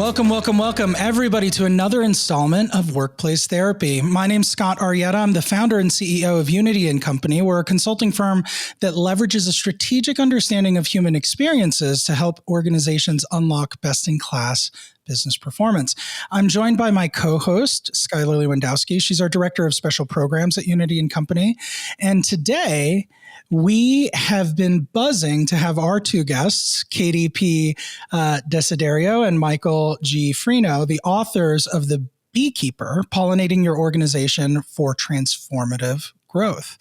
Welcome, everybody, to another installment of Workplace Therapy. My name's Scott Arrieta. I'm the founder and CEO of Unity & Company. We're a consulting firm that leverages a strategic understanding of human experiences to help organizations unlock best-in-class business performance. I'm joined by my co-host, Skylar Lewandowski. She's our Director of Special Programs at Unity & Company. And today, we have been buzzing to have our two guests, Katie P. Desiderio and Michael G. Frino, the authors of the Beekeeper, Pollinating Your Organization for Transformative Growth.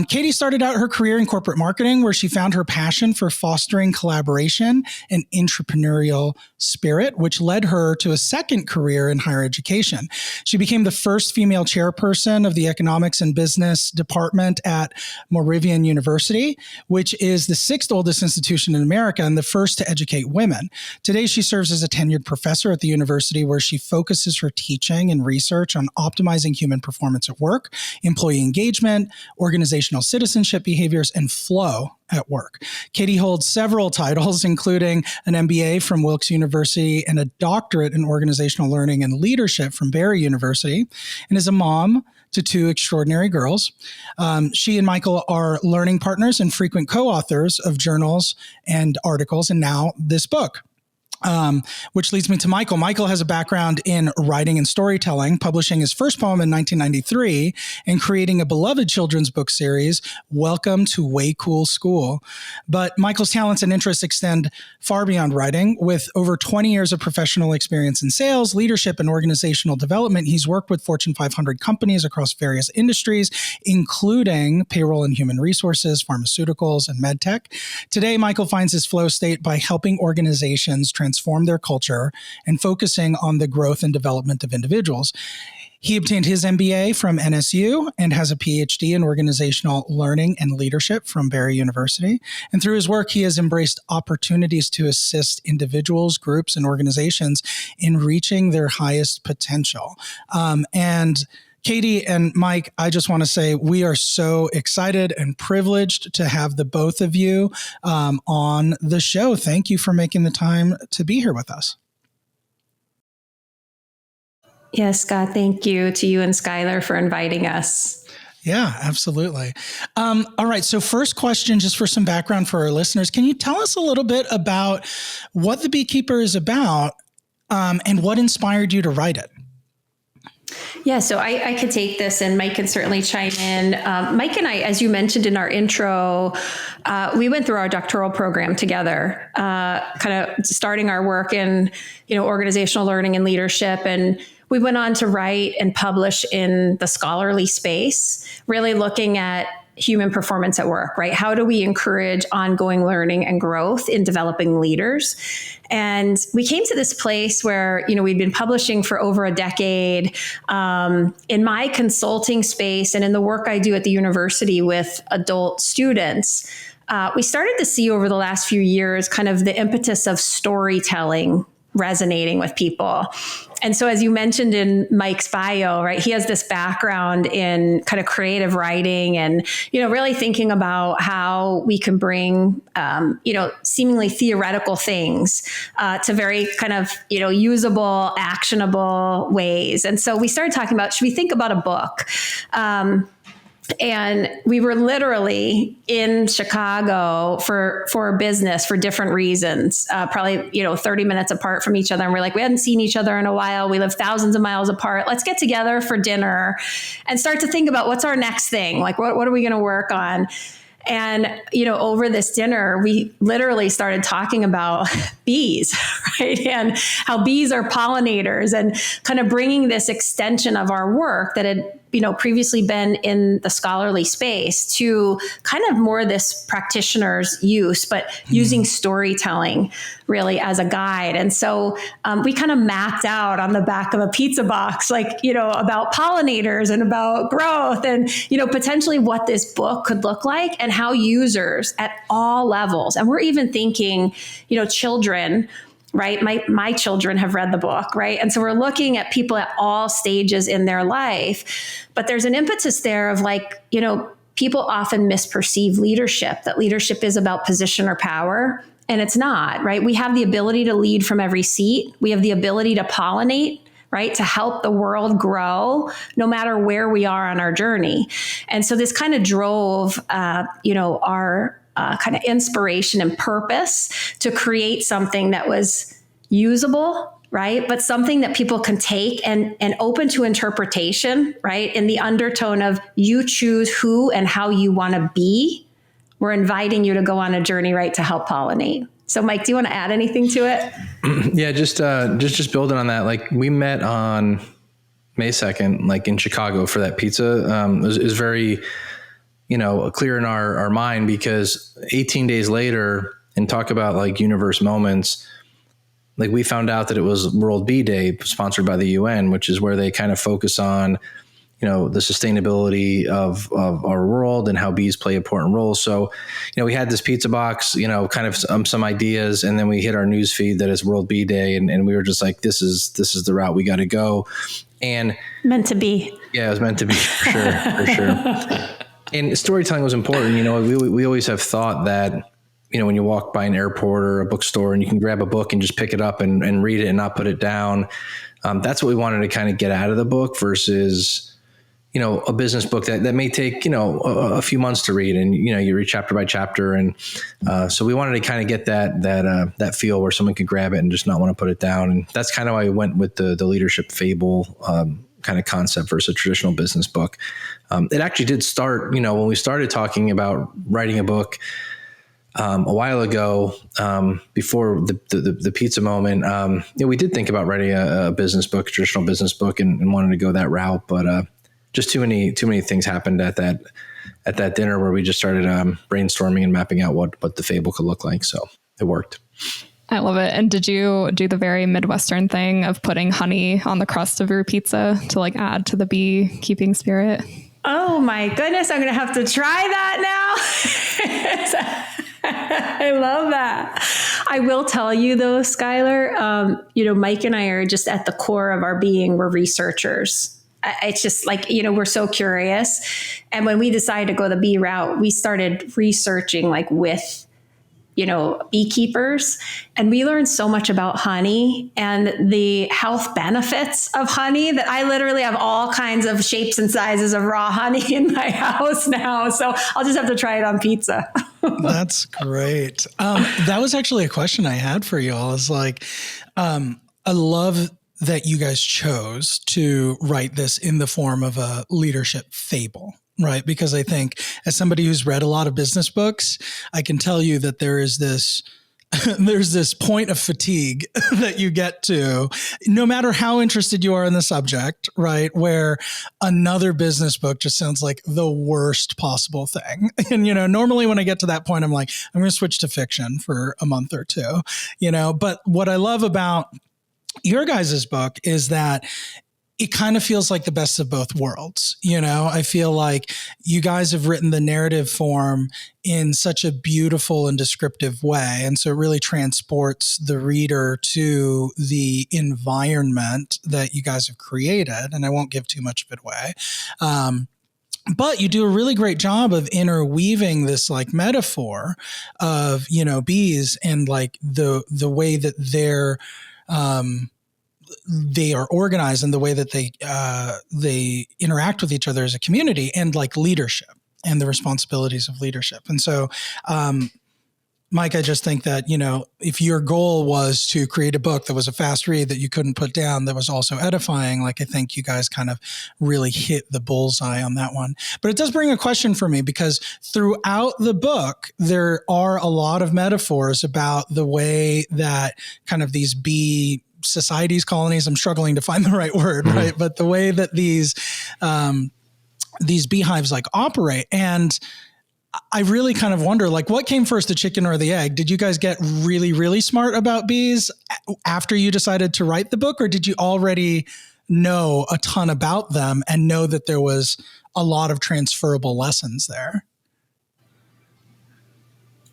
Katie started out her career in corporate marketing, where she found her passion for fostering collaboration and entrepreneurial spirit, which led her to a second career in higher education. She became the first female chairperson of the economics and business department at Moravian University, which is the sixth oldest institution in America and the first to educate women. Today, she serves as a tenured professor at the university, where she focuses her teaching and research on optimizing human performance at work, employee engagement, organizational citizenship behaviors, and flow at work. Katie holds several titles, including an MBA from Wilkes University and a doctorate in organizational learning and leadership from Barry University, and is a mom to two extraordinary girls. She and Michael are learning partners and frequent co-authors of journals and articles, and now this book. Which leads me to Michael. Michael has a background in writing and storytelling, publishing his first poem in 1993 and creating a beloved children's book series, Welcome to Way Cool School. But Michael's talents and interests extend far beyond writing. With over 20 years of professional experience in sales, leadership, and organizational development, he's worked with Fortune 500 companies across various industries, including payroll and human resources, pharmaceuticals, and medtech. Today, Michael finds his flow state by helping organizations transform their culture and focusing on the growth and development of individuals. He obtained his MBA from NSU and has a PhD in organizational learning and leadership from Barry University. And through his work, he has embraced opportunities to assist individuals, groups, and organizations in reaching their highest potential. And Katie and Mike, I just want to say we are so excited and privileged to have the both of you on the show. Thank you for making the time to be here with us. Yes, Scott, thank you to you and Skylar for inviting us. Yeah, absolutely. All right. So first question, just for some background for our listeners, can you tell us a little bit about what the Beekeeper is about and what inspired you to write it? Yeah, so I could take this and Mike can certainly chime in. Mike and I, as you mentioned in our intro, we went through our doctoral program together, kind of starting our work in, organizational learning and leadership. And we went on to write and publish in the scholarly space, really looking at human performance at work, right? How do we encourage ongoing learning and growth in developing leaders? And we came to this place where, we'd been publishing for over a decade. In my consulting space and in the work I do at the university with adult students, we started to see over the last few years kind of the impetus of storytelling resonating with people. And so as you mentioned in Mike's bio, right, he has this background in kind of creative writing and, really thinking about how we can bring, seemingly theoretical things to very kind of, usable, actionable ways. And so we started talking about, should we think about a book? And we were literally in Chicago for business for different reasons, probably, 30 minutes apart from each other. And we're like, we hadn't seen each other in a while. We live thousands of miles apart. Let's get together for dinner and start to think about what's our next thing? Like, what are we going to work on? And, over this dinner, we literally started talking about bees, right? And how bees are pollinators and kind of bringing this extension of our work that had, previously been in the scholarly space to kind of more this practitioner's use, but using storytelling really as a guide. And so we kind of mapped out on the back of a pizza box, about pollinators and about growth and, potentially what this book could look like and how users at all levels, and we're even thinking, children, right? My children have read the book, right? And so we're looking at people at all stages in their life, but there's an impetus there of people often misperceive leadership, that leadership is about position or power. And it's not, right? We have the ability to lead from every seat. We have the ability to pollinate, right? To help the world grow no matter where we are on our journey. And so this kind of drove, our kind of inspiration and purpose to create something that was usable, right? But something that people can take and open to interpretation, right? In the undertone of you choose who and how you want to be. We're inviting you to go on a journey, right? To help pollinate. So Mike, do you want to add anything to it? Yeah, just building on that. Like we met on May 2nd, like in Chicago for that pizza. It was very, clear in our mind, because 18 days later, and talk about like universe moments, like we found out that it was World Bee Day sponsored by the UN, which is where they kind of focus on, the sustainability of our world and how bees play important roles. So, we had this pizza box, kind of some ideas, and then we hit our news feed that it's World Bee Day. And we were just like, this is the route we got to go. And meant to be. Yeah, it was meant to be for sure. And storytelling was important. We always have thought that, when you walk by an airport or a bookstore and you can grab a book and just pick it up and read it and not put it down. That's what we wanted to kind of get out of the book versus, a business book that may take, a few months to read, and, you read chapter by chapter. And so we wanted to kind of get that feel where someone could grab it and just not want to put it down. And that's kind of why I went with the leadership fable kind of concept versus a traditional business book. It actually did start, when we started talking about writing a book a while ago, before the pizza moment, we did think about writing a business book, a traditional business book, and wanted to go that route, but just too many things happened at that dinner where we just started brainstorming and mapping out what the fable could look like. So it worked. I love it. And did you do the very Midwestern thing of putting honey on the crust of your pizza to like add to the beekeeping spirit? Oh my goodness, I'm going to have to try that now. I love that. I will tell you though, Skylar, Mike and I are just at the core of our being, we're researchers. It's just like, we're so curious. And when we decided to go the bee route, we started researching like with, beekeepers, and we learned so much about honey and the health benefits of honey that I literally have all kinds of shapes and sizes of raw honey in my house now. So I'll just have to try it on pizza. That's great. That was actually a question I had for you all. Is like, I love that you guys chose to write this in the form of a leadership fable. Right. Because I think as somebody who's read a lot of business books, I can tell you that there's this point of fatigue that you get to, no matter how interested you are in the subject, right? Where another business book just sounds like the worst possible thing. And, normally when I get to that point, I'm like, I'm going to switch to fiction for a month or two, but what I love about your guys' book is that it kind of feels like the best of both worlds. I feel like you guys have written the narrative form in such a beautiful and descriptive way. And so it really transports the reader to the environment that you guys have created. And I won't give too much of it away. But you do a really great job of interweaving this like metaphor of, bees and like the way that they are organized and the way that they interact with each other as a community, and like leadership and the responsibilities of leadership. And so, Mike, I just think that, if your goal was to create a book that was a fast read that you couldn't put down, that was also edifying, like I think you guys kind of really hit the bullseye on that one. But it does bring a question for me, because throughout the book, there are a lot of metaphors about the way that kind of these bee societies, colonies, I'm struggling to find the right word, right? But the way that these beehives like operate. And I really kind of wonder, like, what came first, the chicken or the egg? Did you guys get really, really smart about bees after you decided to write the book? Or did you already know a ton about them and know that there was a lot of transferable lessons there?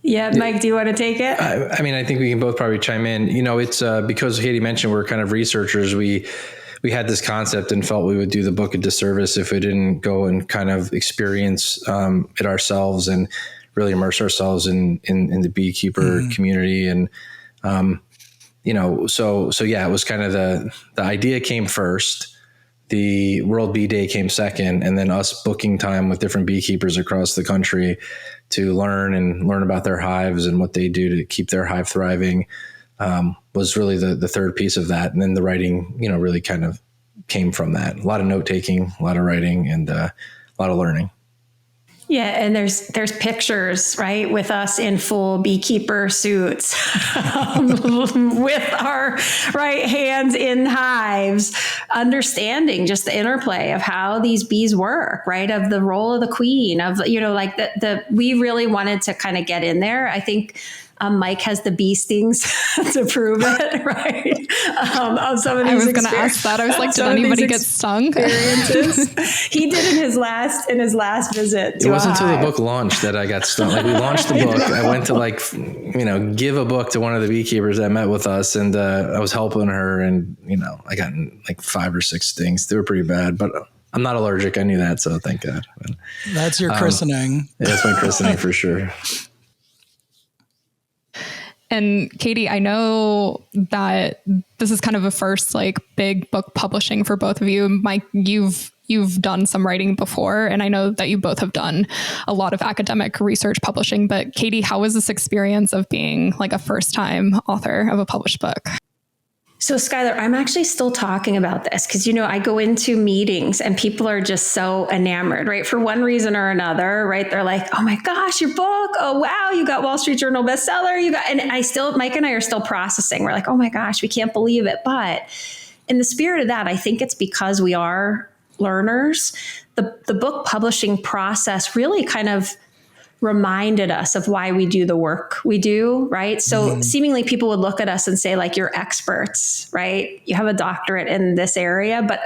Yeah, Mike, do you want to take it? I think we can both probably chime in. It's because Katie mentioned we're kind of researchers. We had this concept and felt we would do the book a disservice if we didn't go and kind of experience it ourselves and really immerse ourselves in the beekeeper community. And, so yeah, it was kind of the idea came first. The World Bee Day came second, and then us booking time with different beekeepers across the country to learn about their hives and what they do to keep their hive thriving was really the third piece of that. And then the writing, really kind of came from that. A lot of note taking, a lot of writing, and a lot of learning. Yeah, and there's pictures, right, with us in full beekeeper suits, with our hands in hives, understanding just the interplay of how these bees work, right, of the role of the queen, of we really wanted to kind of get in there. I think Mike has the bee stings to prove it, right? Of some of these I was going to ask that. I was like, did anybody get stung? He did in his last visit. It wasn't until the book launched that I got stung. Like, we launched the book. I went to give a book to one of the beekeepers that met with us, and I was helping her, and I got like 5 or 6 stings. They were pretty bad, but I'm not allergic. I knew that, so thank God. But, that's your christening. Yeah, that's my christening for sure. And Katie, I know that this is kind of a first big book publishing for both of you. Mike, you've done some writing before, and I know that you both have done a lot of academic research publishing. But Katie, how was this experience of being a first-time author of a published book? So Skylar, I'm actually still talking about this because, I go into meetings and people are just so enamored, right? For one reason or another, right? They're like, oh my gosh, your book. Oh, wow. You got Wall Street Journal bestseller. And Mike and I are still processing. We're like, oh my gosh, we can't believe it. But in the spirit of that, I think it's because we are learners. The book publishing process really kind of reminded us of why we do the work we do, right? So seemingly people would look at us and say, you're experts, right? You have a doctorate in this area. But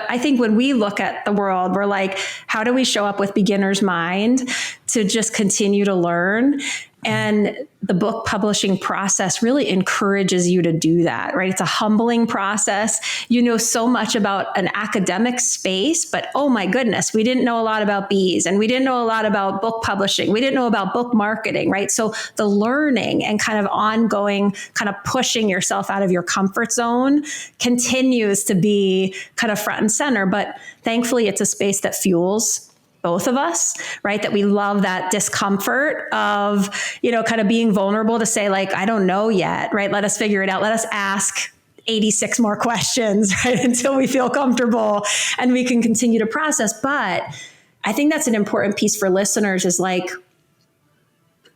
I think when we look at the world, we're like, how do we show up with beginner's mind to just continue to learn? And the book publishing process really encourages you to do that, right? It's a humbling process. You know so much about an academic space, but oh my goodness, we didn't know a lot about bees, and we didn't know a lot about book publishing. We didn't know about book marketing, right? So the learning and kind of ongoing kind of pushing yourself out of your comfort zone continues to be kind of front and center. But thankfully, it's a space that fuels both of us, right? That we love that discomfort of, kind of being vulnerable to say, I don't know yet, right? Let us figure it out. Let us ask 86 more questions, right? Until we feel comfortable and we can continue to process. But I think that's an important piece for listeners is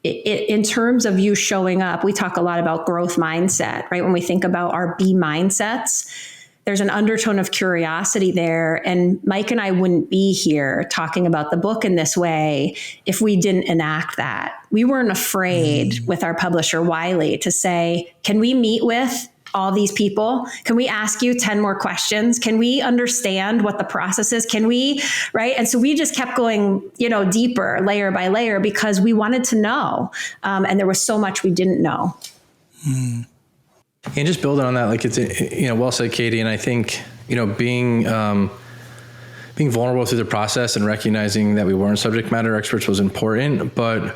in terms of you showing up, we talk a lot about growth mindset, right? When we think about our bee mindsets, there's an undertone of curiosity there. And Mike and I wouldn't be here talking about the book in this way if we didn't enact that. We weren't afraid with our publisher, Wiley, to say, can we meet with all these people? Can we ask you 10 more questions? Can we understand what the process is? Can we, right? And so we just kept going, deeper, layer by layer, because we wanted to know. And there was so much we didn't know. And just building on that, it's, well said, Katie. And I think, being vulnerable through the process and recognizing that we weren't subject matter experts was important. But,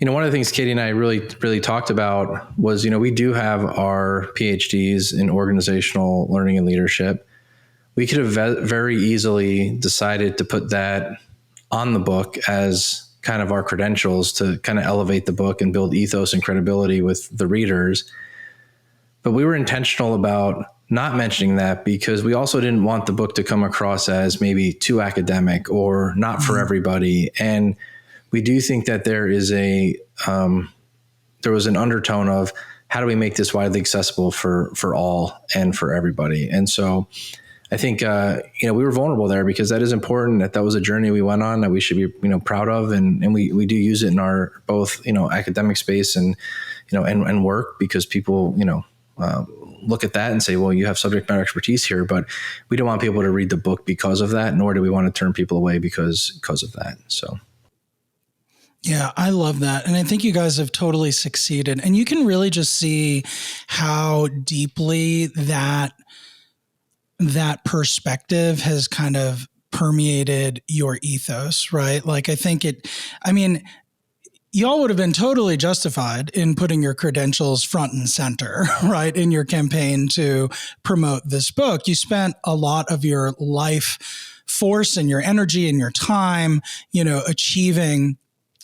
one of the things Katie and I really, really talked about was, we do have our PhDs in organizational learning and leadership. We could have very easily decided to put that on the book as kind of our credentials to kind of elevate the book and build ethos and credibility with the readers. But we were intentional about not mentioning that because we also didn't want the book to come across as maybe too academic or not for everybody. And we do think that there was an undertone of how do we make this widely accessible for all and for everybody. And so I think, we were vulnerable there because that is important. That was a journey we went on that we should be, proud of. And we do use it in our both, academic space and, and work because people, look at that and say, well, you have subject matter expertise here, but we don't want people to read the book because of that, nor do we want to turn people away because of that. So. Yeah, I love that. And I think you guys have totally succeeded. And you can really just see how deeply that perspective has kind of permeated your ethos, right? I think y'all would have been totally justified in putting your credentials front and center, right, in your campaign to promote this book. You spent a lot of your life force and your energy and your time, achieving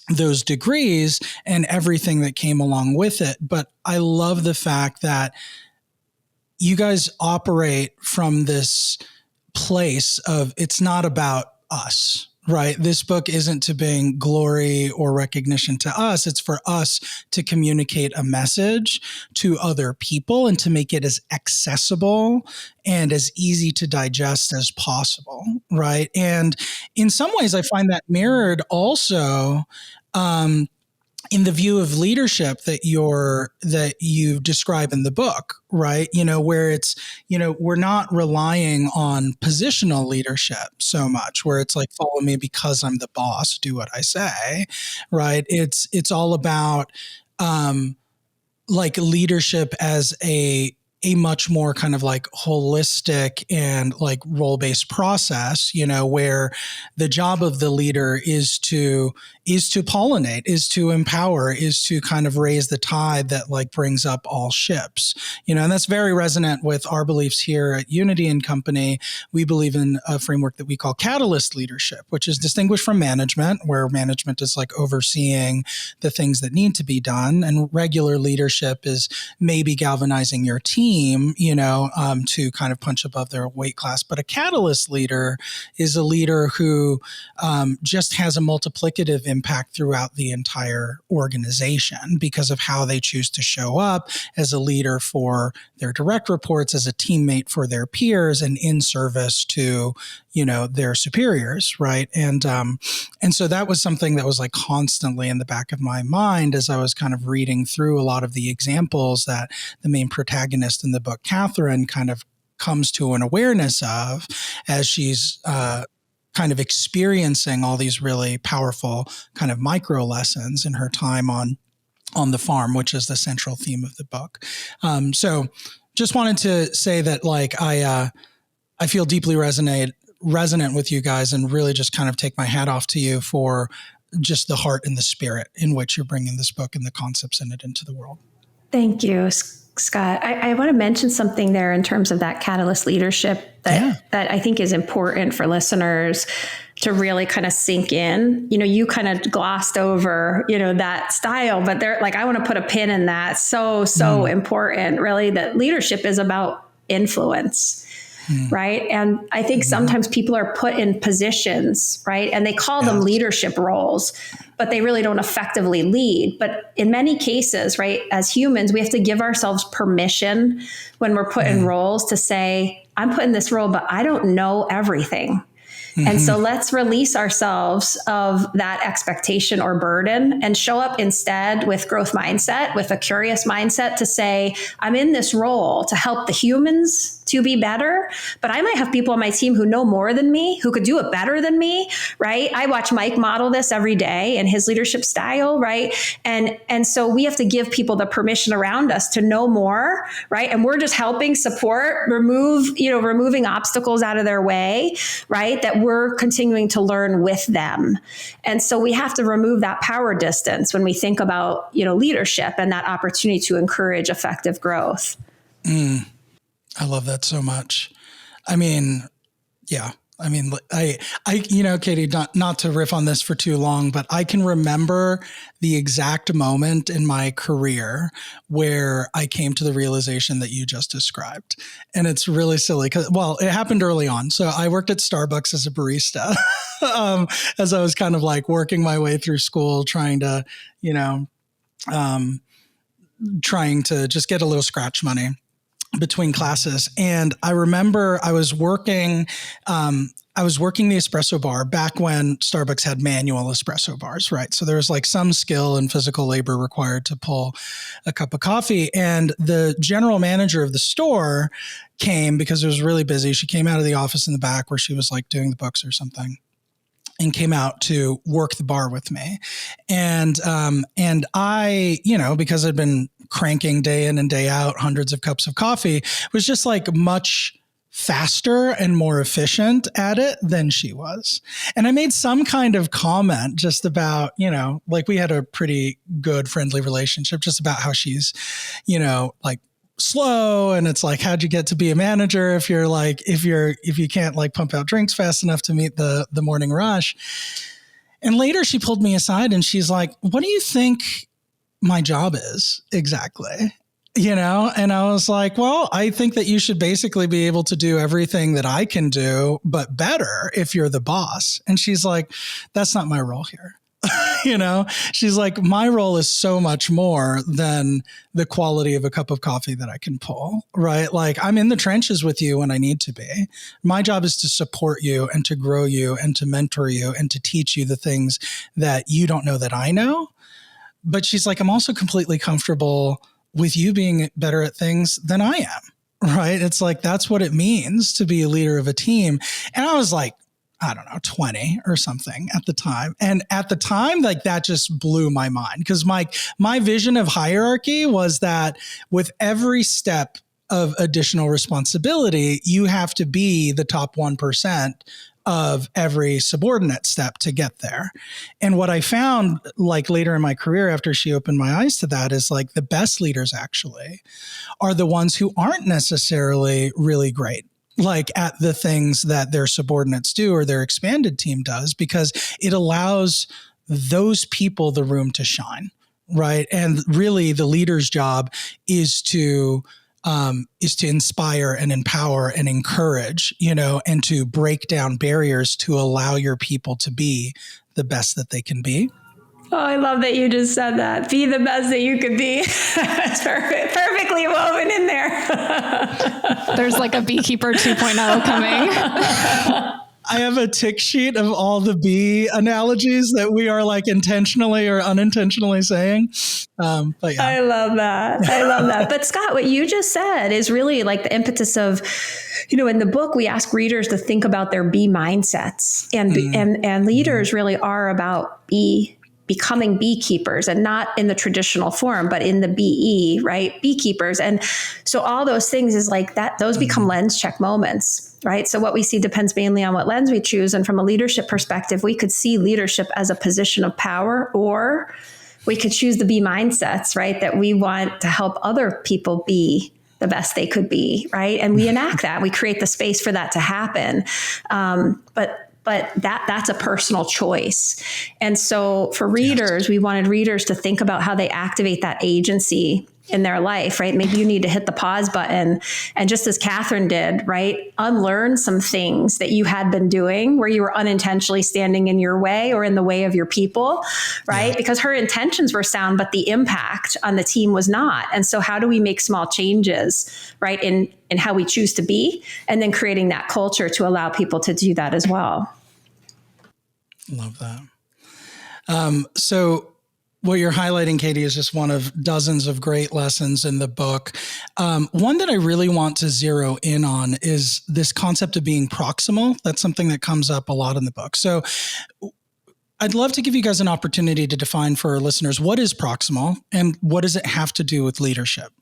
those degrees and everything that came along with it. But I love the fact that you guys operate from this place of it's not about us. Right. This book isn't to bring glory or recognition to us. It's for us to communicate a message to other people and to make it as accessible and as easy to digest as possible. Right. And in some ways, I find that mirrored also in the view of leadership that you describe in the book, right? Where it's, we're not relying on positional leadership so much, where it's like, follow me because I'm the boss, do what I say, right? It's all about, like leadership as a much more kind of like holistic and like role-based process, where the job of the leader is to pollinate, is to empower, is to kind of raise the tide that like brings up all ships, and that's very resonant with our beliefs here at Unity and Company. We believe in a framework that we call catalyst leadership, which is distinguished from management, where management is like overseeing the things that need to be done. And regular leadership is maybe galvanizing your team, to kind of punch above their weight class. But a catalyst leader is a leader who just has a multiplicative impact throughout the entire organization because of how they choose to show up as a leader for their direct reports, as a teammate for their peers, and in service to their superiors, right? And so that was something that was like constantly in the back of my mind as I was kind of reading through a lot of the examples that the main protagonist in the book, Catherine, kind of comes to an awareness of as she's kind of experiencing all these really powerful kind of micro lessons in her time on the farm, which is the central theme of the book. So just wanted to say that like I feel deeply resonant with you guys and really just kind of take my hat off to you for just the heart and the spirit in which you're bringing this book and the concepts in it into the world. Thank you, Scott. I want to mention something there in terms of that catalyst leadership that I think is important for listeners to really kind of sink in. You kind of glossed over, that style, but they're like, I want to put a pin in that. So important, really, that leadership is about influence. Right. And I think sometimes people are put in positions, right, and they call them leadership roles, but they really don't effectively lead. But in many cases, right, as humans, we have to give ourselves permission when we're put in roles to say, I'm put in this role, but I don't know everything. And so let's release ourselves of that expectation or burden and show up instead with growth mindset, with a curious mindset to say, I'm in this role to help the humans to be better, but I might have people on my team who know more than me, who could do it better than me, right? I watch Mike model this every day in his leadership style, right? And so we have to give people the permission around us to know more, right? And we're just helping support, removing obstacles out of their way, right? That we're continuing to learn with them. And so we have to remove that power distance when we think about, leadership and that opportunity to encourage effective growth. I love that so much. I mean, I Katie, not to riff on this for too long, but I can remember the exact moment in my career where I came to the realization that you just described. And it's really silly because, it happened early on. So I worked at Starbucks as a barista, as I was kind of like working my way through school, trying to just get a little scratch money between classes. And I remember I was working the espresso bar back when Starbucks had manual espresso bars, right? So there was like some skill and physical labor required to pull a cup of coffee. And the general manager of the store came because it was really busy. She came out of the office in the back where she was like doing the books or something, and came out to work the bar with me. And I, because I'd been cranking day in and day out hundreds of cups of coffee, was just like much faster and more efficient at it than she was. And I made some kind of comment just about, like we had a pretty good friendly relationship just about how she's, like slow. And it's like, how'd you get to be a manager if you can't like pump out drinks fast enough to meet the morning rush? And later she pulled me aside and she's like, what do you think my job is exactly? And I was like, well, I think that you should basically be able to do everything that I can do, but better if you're the boss. And she's like, that's not my role here. She's like, my role is so much more than the quality of a cup of coffee that I can pull, right? Like I'm in the trenches with you when I need to be. My job is to support you and to grow you and to mentor you and to teach you the things that you don't know that I know. But she's like, I'm also completely comfortable with you being better at things than I am, right? It's like, that's what it means to be a leader of a team. And I was like, I don't know, 20 or something at the time. And at the time, like that just blew my mind because my vision of hierarchy was that with every step of additional responsibility, you have to be the top 1% of every subordinate step to get there. And what I found like later in my career after she opened my eyes to that is like the best leaders actually are the ones who aren't necessarily really great like at the things that their subordinates do or their expanded team does, because it allows those people the room to shine, right? And really the leader's job is to inspire and empower and encourage, and to break down barriers to allow your people to be the best that they can be. Oh, I love that you just said that. Be the best that you could be. That's perfectly woven in there. There's like a Beekeeper 2.0 coming. I have a tick sheet of all the bee analogies that we are like intentionally or unintentionally saying. But yeah. I love that. But Scott, what you just said is really like the impetus of, in the book, we ask readers to think about their bee mindsets and leaders really are about becoming beekeepers, and not in the traditional form, but in the BE, right? Beekeepers. And so all those things is like that, those become lens check moments, right? So what we see depends mainly on what lens we choose. And from a leadership perspective, we could see leadership as a position of power, or we could choose the B mindsets, right? That we want to help other people be the best they could be, right? And we enact that, we create the space for that to happen. But that's a personal choice. And so for readers, we wanted readers to think about how they activate that agency in their life, right? Maybe you need to hit the pause button and just as Catherine did, right? Unlearn some things that you had been doing where you were unintentionally standing in your way or in the way of your people, right? Yeah. Because her intentions were sound, but the impact on the team was not. And so how do we make small changes, right? In how we choose to be, and then creating that culture to allow people to do that as well. Love that. So what you're highlighting, Katie, is just one of dozens of great lessons in the book. One that I really want to zero in on is this concept of being proximal. That's something that comes up a lot in the book. So I'd love to give you guys an opportunity to define for our listeners, what is proximal and what does it have to do with leadership?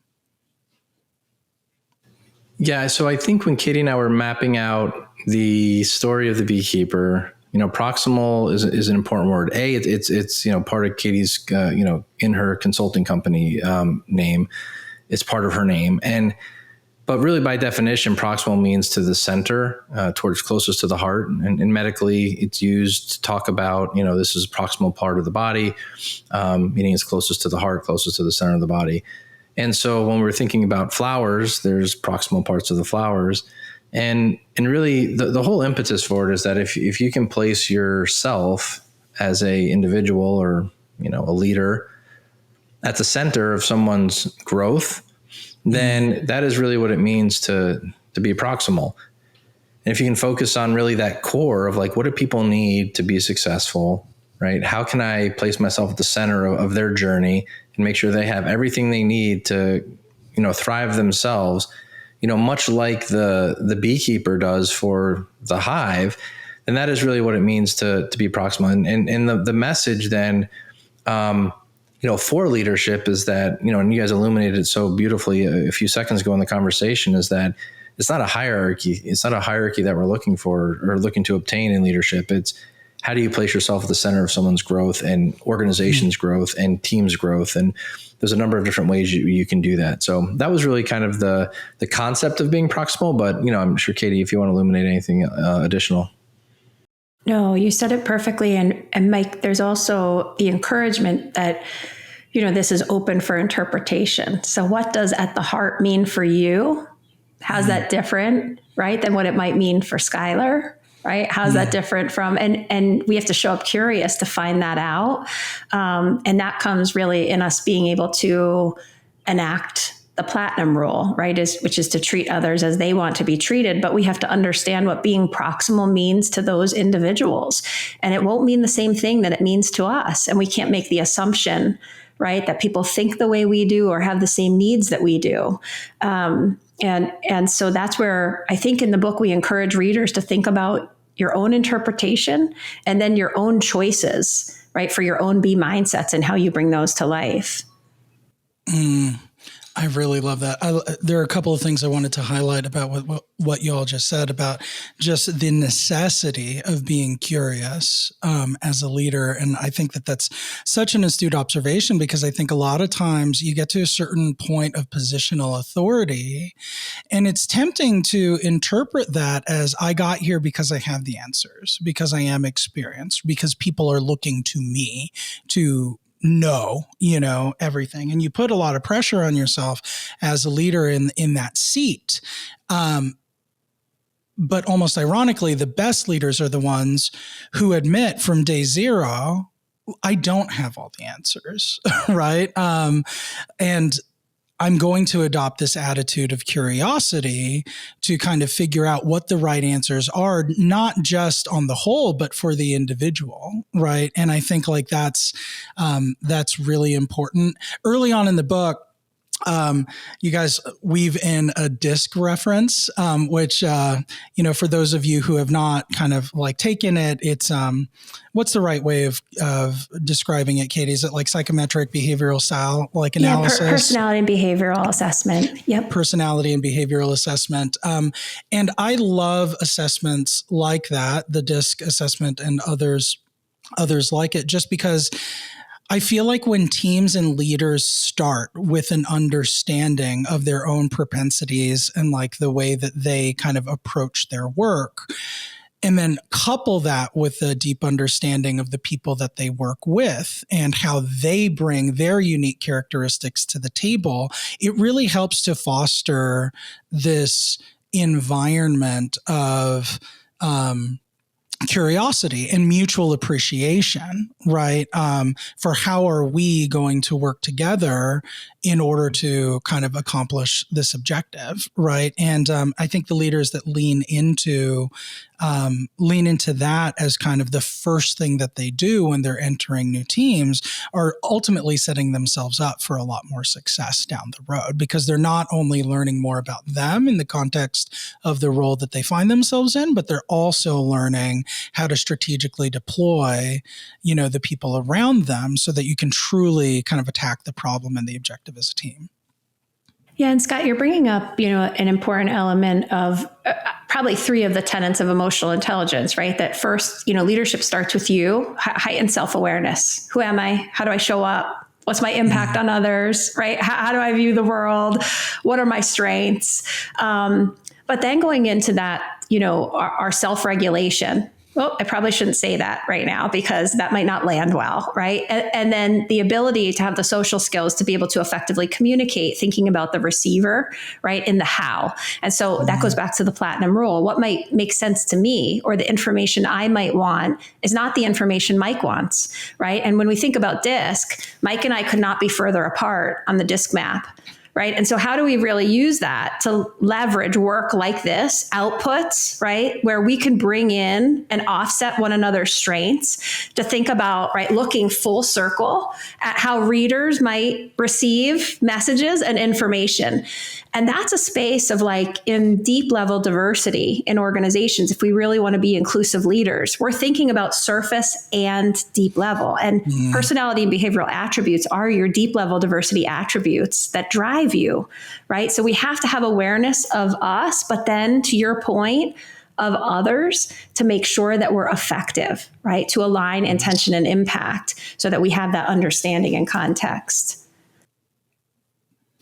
Yeah, so I think when Katie and I were mapping out the story of the Beekeeper, proximal is an important word. It's part of Katie's, in her consulting company name. It's part of her name. But really by definition, proximal means to the center, towards closest to the heart. And medically, it's used to talk about, this is a proximal part of the body, meaning it's closest to the heart, closest to the center of the body. And so when we're thinking about flowers, there's proximal parts of the flowers. And really the whole impetus for it is that if you can place yourself as a individual or, a leader at the center of someone's growth, then that is really what it means to be proximal. And if you can focus on really that core of like, what do people need to be successful, right? How can I place myself at the center of their journey and make sure they have everything they need to, thrive themselves, much like the beekeeper does for the hive. And that is really what it means to be proximal. And the message then, for leadership is that, and you guys illuminated it so beautifully a few seconds ago in the conversation, is that, it's not a hierarchy. It's not a hierarchy that we're looking for or looking to obtain in leadership. It's how do you place yourself at the center of someone's growth and organization's growth and team's growth. And there's a number of different ways you can do that. So that was really kind of the concept of being proximal. But, I'm sure, Katie, if you want to illuminate anything additional. No, you said it perfectly. And Mike, there's also the encouragement that, this is open for interpretation. So what does at the heart mean for you? How's that different, right, than what it might mean for Skylar, right? How's that different from, and we have to show up curious to find that out. And that comes really in us being able to enact the platinum rule, right, which is to treat others as they want to be treated. But we have to understand what being proximal means to those individuals. And it won't mean the same thing that it means to us. And we can't make the assumption, right, that people think the way we do or have the same needs that we do. And so that's where I think in the book, we encourage readers to think about your own interpretation and then your own choices, right, for your own B mindsets and how you bring those to life. I really love that. There are a couple of things I wanted to highlight about what you all just said about just the necessity of being curious as a leader. And I think that that's such an astute observation, because I think a lot of times you get to a certain point of positional authority and it's tempting to interpret that as I got here because I have the answers, because I am experienced, because people are looking to me to know, everything. And you put a lot of pressure on yourself as a leader in that seat. But almost ironically, the best leaders are the ones who admit from day zero, I don't have all the answers, right? And I'm going to adopt this attitude of curiosity to kind of figure out what the right answers are, not just on the whole, but for the individual, right? And I think like that's really important. Early on in the book, you guys weave in a disc reference, which, for those of you who have not kind of like taken it, it's, what's the right way of describing it, Katie? Is it like psychometric behavioral style, like analysis? Yeah, personality and behavioral assessment. Yep. Personality and behavioral assessment. And I love assessments like that, the DISC assessment and others like it, just because I feel like when teams and leaders start with an understanding of their own propensities and like the way that they kind of approach their work, and then couple that with a deep understanding of the people that they work with and how they bring their unique characteristics to the table, it really helps to foster this environment of curiosity and mutual appreciation, right? For how are we going to work together in order to kind of accomplish this objective, right? And I think the leaders that lean into that as kind of the first thing that they do when they're entering new teams are ultimately setting themselves up for a lot more success down the road, because they're not only learning more about them in the context of the role that they find themselves in, but they're also learning how to strategically deploy, the people around them so that you can truly kind of attack the problem and the objective as a team. Yeah. And Scott, you're bringing up, an important element of probably three of the tenets of emotional intelligence, right? That first, leadership starts with you, heightened self-awareness. Who am I? How do I show up? What's my impact on others, right? How do I view the world? What are my strengths? But then going into that, our self-regulation. Well, I probably shouldn't say that right now because that might not land well, right? And then the ability to have the social skills to be able to effectively communicate, thinking about the receiver, right, in the how. And so that goes back to the platinum rule. What might make sense to me or the information I might want is not the information Mike wants, right? And when we think about DISC, Mike and I could not be further apart on the DISC map. Right. And so how do we really use that to leverage work like this, outputs, right, where we can bring in and offset one another's strengths to think about, right, looking full circle at how readers might receive messages and information. And that's a space of like in deep level diversity in organizations. If we really want to be inclusive leaders, we're thinking about surface and deep level. And personality and behavioral attributes are your deep level diversity attributes that drive my view, right? So we have to have awareness of us, but then to your point, of others, to make sure that we're effective, right? To align intention and impact so that we have that understanding and context.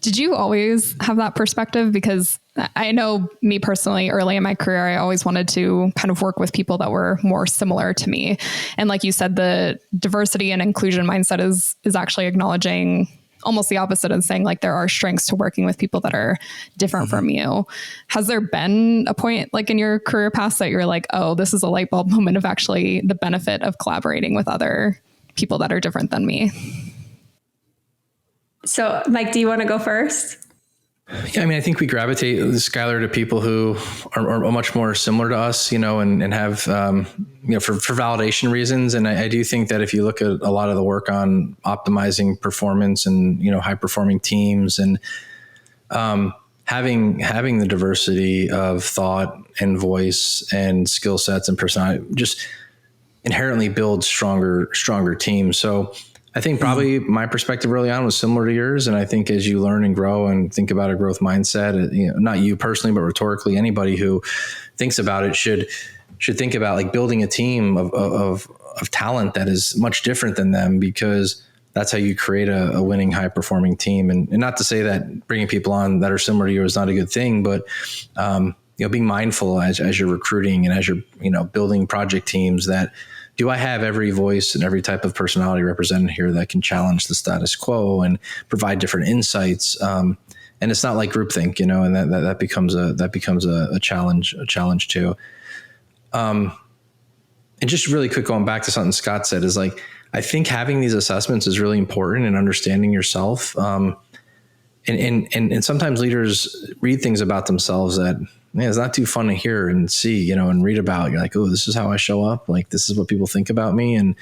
Did you always have that perspective? Because I know me personally, early in my career, I always wanted to kind of work with people that were more similar to me. And like you said, the diversity and inclusion mindset is actually acknowledging almost the opposite and saying like there are strengths to working with people that are different from you. Has there been a point like in your career path that you're like, oh, this is a light bulb moment of actually the benefit of collaborating with other people that are different than me? So Mike, do you want to go first? Yeah, I mean, I think we gravitate, Skylar, to people who are much more similar to us, you know, and have, you know, for validation reasons. And I do think that if you look at a lot of the work on optimizing performance and, you know, high performing teams and having the diversity of thought and voice and skill sets and personality just inherently builds stronger teams. So I think probably my perspective early on was similar to yours. And I think as you learn and grow and think about a growth mindset, you know, not you personally, but rhetorically, anybody who thinks about it should think about like building a team of talent that is much different than them, because that's how you create a winning, high performing team. And not to say that bringing people on that are similar to you is not a good thing, but, you know, being mindful as you're recruiting and as you're, you know, building project teams that, do I have every voice and every type of personality represented here that can challenge the status quo and provide different insights? And it's not like groupthink, you know, and that becomes a challenge too. And just really quick, going back to something Scott said, is like, I think having these assessments is really important in understanding yourself. And sometimes leaders read things about themselves that, man, it's not too fun to hear and see, you know, and read about. You're like, oh, this is how I show up. Like, this is what people think about me. And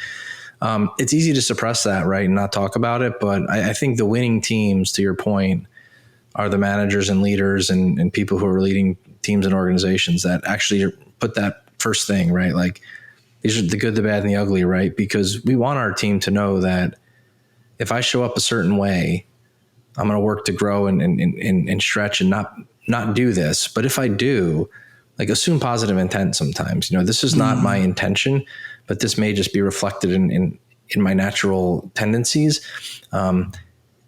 it's easy to suppress that, right, and not talk about it. But I think the winning teams, to your point, are the managers and leaders and people who are leading teams and organizations that actually put that first thing, right? Like, these are the good, the bad, and the ugly, right? Because we want our team to know that if I show up a certain way, I'm going to work to grow and stretch and not do this. But if I do, like, assume positive intent sometimes. You know, this is not my intention, but this may just be reflected in my natural tendencies. And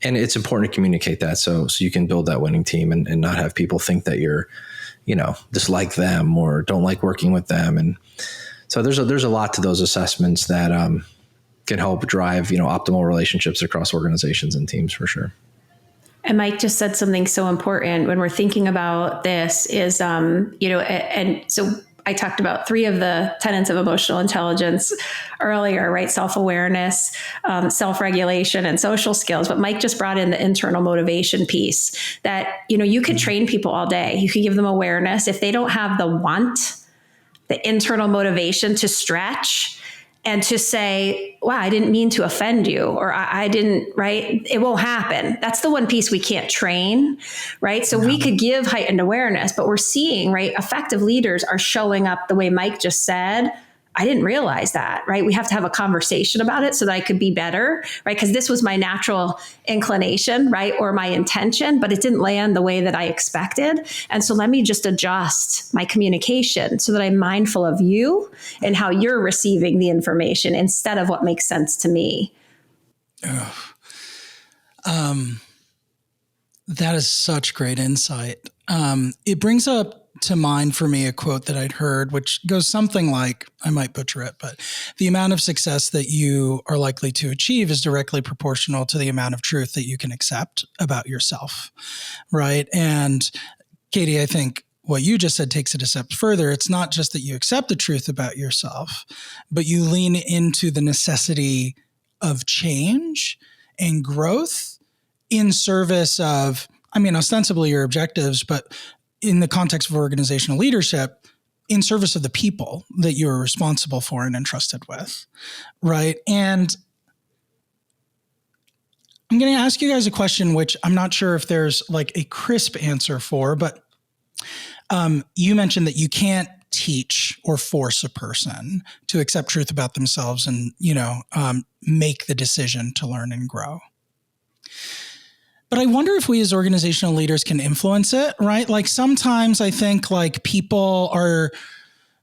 it's important to communicate that so you can build that winning team and not have people think that you're, you know, dislike them or don't like working with them. And so there's a lot to those assessments that can help drive, you know, optimal relationships across organizations and teams for sure. And Mike just said something so important when we're thinking about this is, you know, and so I talked about 3 of the tenets of emotional intelligence earlier, right? Self-awareness, self-regulation, and social skills. But Mike just brought in the internal motivation piece that, you know, you could train people all day. You could give them awareness. If they don't have the want, the internal motivation to stretch and to say, wow, I didn't mean to offend you, or I didn't, right? It won't happen. That's the one piece we can't train, right? So we could give heightened awareness, but we're seeing, right, effective leaders are showing up the way Mike just said. I didn't realize that, right? We have to have a conversation about it so that I could be better, right? Because this was my natural inclination, right? Or my intention, but it didn't land the way that I expected. And so let me just adjust my communication so that I'm mindful of you and how you're receiving the information instead of what makes sense to me. That is such great insight. It brings up to mind for me a quote that I'd heard, which goes something like, I might butcher it, but the amount of success that you are likely to achieve is directly proportional to the amount of truth that you can accept about yourself, right? And Katie, I think what you just said takes it a step further. It's not just that you accept the truth about yourself, but you lean into the necessity of change and growth in service of, I mean, ostensibly your objectives, but in the context of organizational leadership, in service of the people that you're responsible for and entrusted with, right? And I'm going to ask you guys a question, which I'm not sure if there's like a crisp answer for, but you mentioned that you can't teach or force a person to accept truth about themselves and, you know, make the decision to learn and grow. But I wonder if we as organizational leaders can influence it, right? Like sometimes I think like people are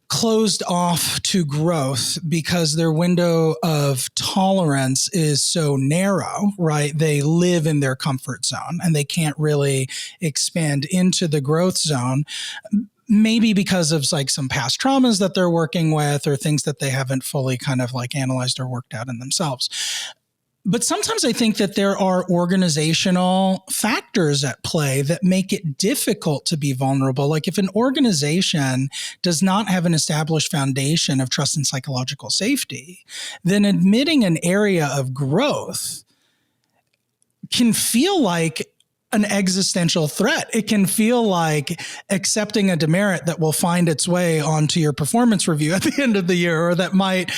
closed off to growth because their window of tolerance is so narrow, right? They live in their comfort zone and they can't really expand into the growth zone. Maybe because of like some past traumas that they're working with or things that they haven't fully kind of like analyzed or worked out in themselves. But sometimes I think that there are organizational factors at play that make it difficult to be vulnerable. Like if an organization does not have an established foundation of trust and psychological safety, then admitting an area of growth can feel like an existential threat. It can feel like accepting a demerit that will find its way onto your performance review at the end of the year, or that might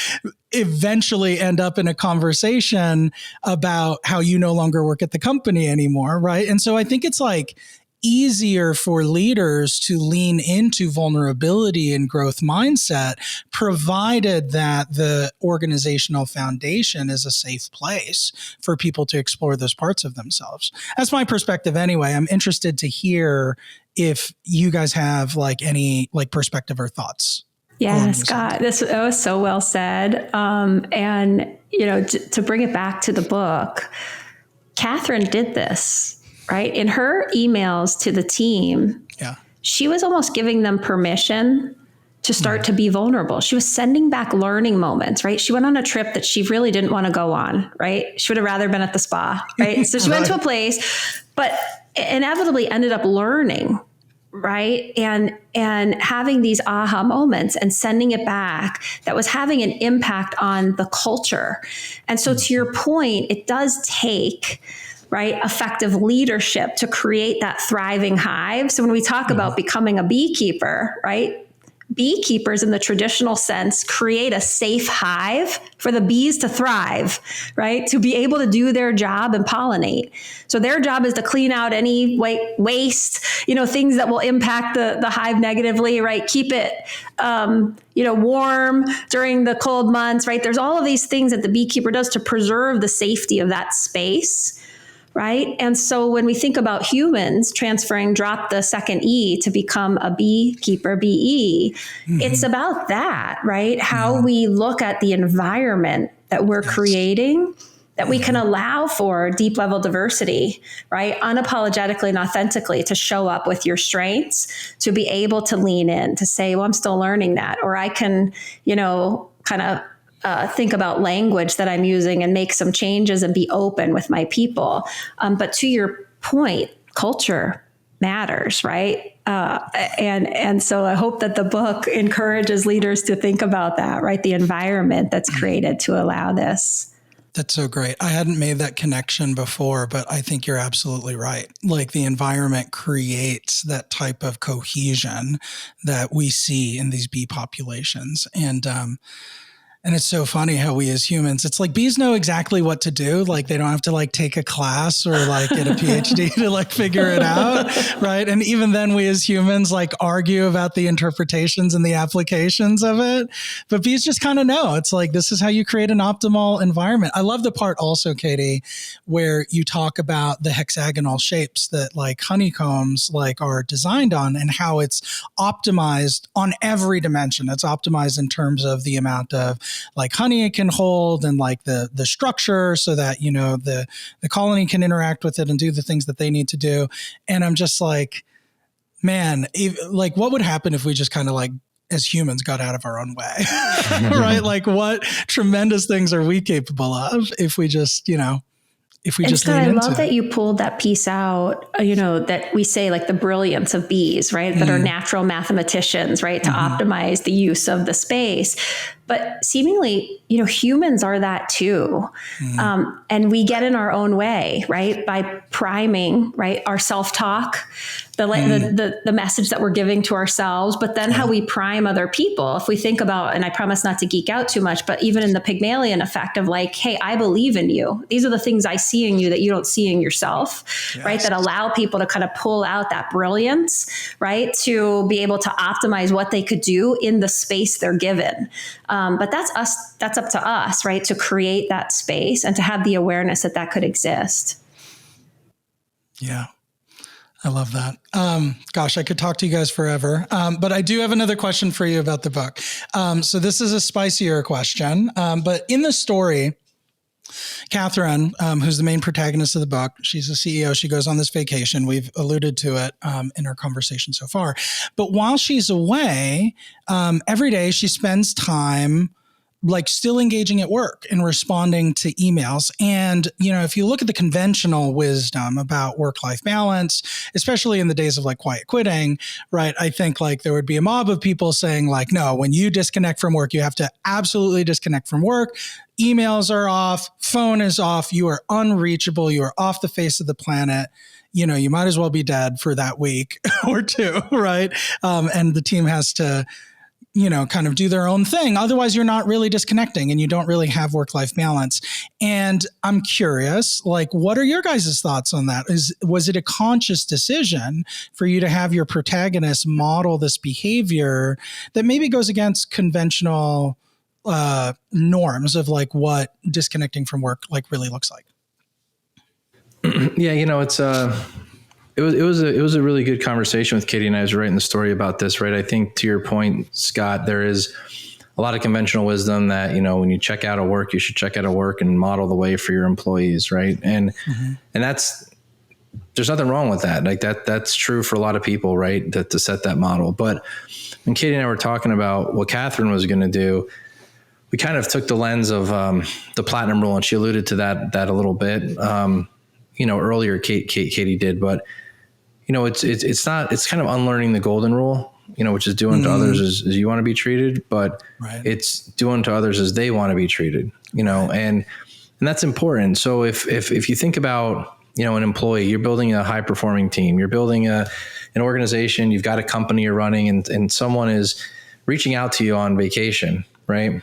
eventually end up in a conversation about how you no longer work at the company anymore, right? And so I think it's like easier for leaders to lean into vulnerability and growth mindset, provided that the organizational foundation is a safe place for people to explore those parts of themselves. That's my perspective anyway. I'm interested to hear if you guys have like any like perspective or thoughts. Yeah, Scott, that was so well said. And, you know, to bring it back to the book, Catherine did this. Right? In her emails to the team, she was almost giving them permission to start to be vulnerable. She was sending back learning moments, right? She went on a trip that she really didn't want to go on, right? She would have rather been at the spa, right? So she went to a place, but inevitably ended up learning, right? And having these aha moments and sending it back that was having an impact on the culture. And so to your point, it does take effective leadership to create that thriving hive. So when we talk about becoming a beekeeper, right? Beekeepers in the traditional sense create a safe hive for the bees to thrive, right? To be able to do their job and pollinate. So their job is to clean out any waste, things that will impact the hive negatively, right? Keep it, warm during the cold months, right? There's all of these things that the beekeeper does to preserve the safety of that space. Right. And so when we think about humans drop the second E to become a beekeeper, BE, it's about that, right? How we look at the environment that we're creating, that we can allow for deep level diversity, right? Unapologetically and authentically to show up with your strengths, to be able to lean in, to say, well, I'm still learning that, or I can, kind of think about language that I'm using and make some changes and be open with my people. But to your point, culture matters, right? And so I hope that the book encourages leaders to think about that, right? The environment that's created to allow this. That's so great. I hadn't made that connection before, but I think you're absolutely right. Like the environment creates that type of cohesion that we see in these bee populations. And it's so funny how we as humans, it's like bees know exactly what to do. Like they don't have to like take a class or like get a PhD to like figure it out. Right. And even then we as humans like argue about the interpretations and the applications of it. But bees just kind of know. It's like, this is how you create an optimal environment. I love the part also, Katie, where you talk about the hexagonal shapes that like honeycombs like are designed on and how it's optimized on every dimension. It's optimized in terms of the amount of like honey it can hold and like the structure so that, the colony can interact with it and do the things that they need to do. And I'm just like, man, like what would happen if we just kind of like, as humans got out of our own way, right? Like what tremendous things are we capable of if we just, I love that you pulled that piece out, that we say like the brilliance of bees, right? That are natural mathematicians, right? To optimize the use of the space. But seemingly, humans are that too. And we get in our own way, right? By priming, right? Our self-talk, the message that we're giving to ourselves, but then how we prime other people. If we think about, and I promise not to geek out too much, but even in the Pygmalion effect of like, hey, I believe in you. These are the things I see in you that you don't see in yourself, right? That allow people to kind of pull out that brilliance, right? To be able to optimize what they could do in the space they're given. But that's up to us, right? To create that space and to have the awareness that could exist. Yeah. I love that. Gosh, I could talk to you guys forever. But I do have another question for you about the book. So this is a spicier question. But in the story, Catherine, who's the main protagonist of the book, she's a CEO. She goes on this vacation. We've alluded to it in our conversation so far. But while she's away, every day she spends time like still engaging at work and responding to emails. And, you know, if you look at the conventional wisdom about work-life balance, especially in the days of like quiet quitting, right? I think like there would be a mob of people saying like, no, when you disconnect from work, you have to absolutely disconnect from work. Emails are off, phone is off, you are unreachable, you are off the face of the planet. You know, you might as well be dead for that week or two, right? And the team has to, you know, kind of do their own thing. Otherwise, you're not really disconnecting and you don't really have work-life balance. And I'm curious, like, what are your guys' thoughts on that? Was it a conscious decision for you to have your protagonist model this behavior that maybe goes against conventional norms of like what disconnecting from work like really looks like? Yeah, you know, it was a really good conversation with Katie, and I was writing the story about this, right? I think to your point, Scott, there is a lot of conventional wisdom that, you know, when you check out of work, you should check out of work and model the way for your employees, right? And and there's nothing wrong with that. Like that's true for a lot of people, right? To set that model. But when Katie and I were talking about what Catherine was going to do, we kind of took the lens of the platinum rule, and she alluded to that a little bit. You know, earlier Katie did, but you know, it's kind of unlearning the golden rule, you know, which is doing to others as you want to be treated, but it's doing to others as they want to be treated, you know, and that's important. So if you think about, you know, an employee, you're building a high performing team, you're building an organization, you've got a company you're running, and someone is reaching out to you on vacation, right?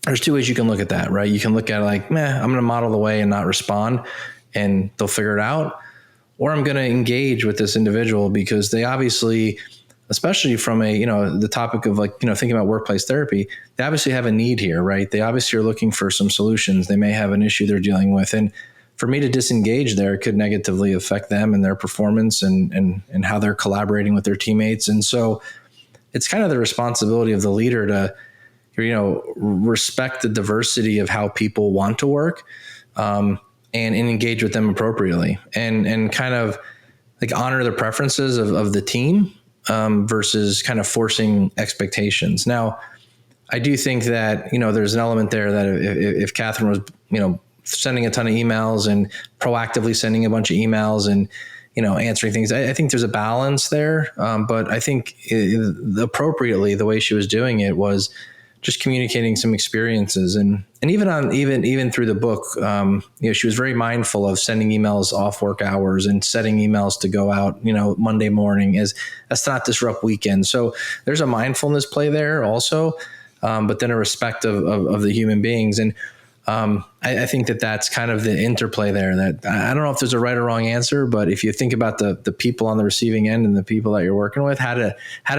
There's two ways you can look at that, right? You can look at it like, I'm going to model the way and not respond and they'll figure it out. Or I'm going to engage with this individual because they obviously, especially from a, you know, the topic of like, you know, thinking about workplace therapy, they obviously have a need here, right? They obviously are looking for some solutions. They may have an issue they're dealing with. And for me to disengage there could negatively affect them and their performance and how they're collaborating with their teammates. And so it's kind of the responsibility of the leader to, you know, respect the diversity of how people want to work, and engage with them appropriately and kind of like honor the preferences of the team, versus kind of forcing expectations. Now, I do think that, you know, there's an element there that if Catherine was, you know, sending a ton of emails and proactively sending a bunch of emails and, you know, answering things, I think there's a balance there. But I think appropriately, the way she was doing it was just communicating some experiences and even through the book, you know, she was very mindful of sending emails off work hours and setting emails to go out, you know, Monday morning as to not disrupt weekends. So there's a mindfulness play there also, but then a respect of the human beings. And I think that's kind of the interplay there. That I don't know if there's a right or wrong answer, but if you think about the people on the receiving end and the people that you're working with, how do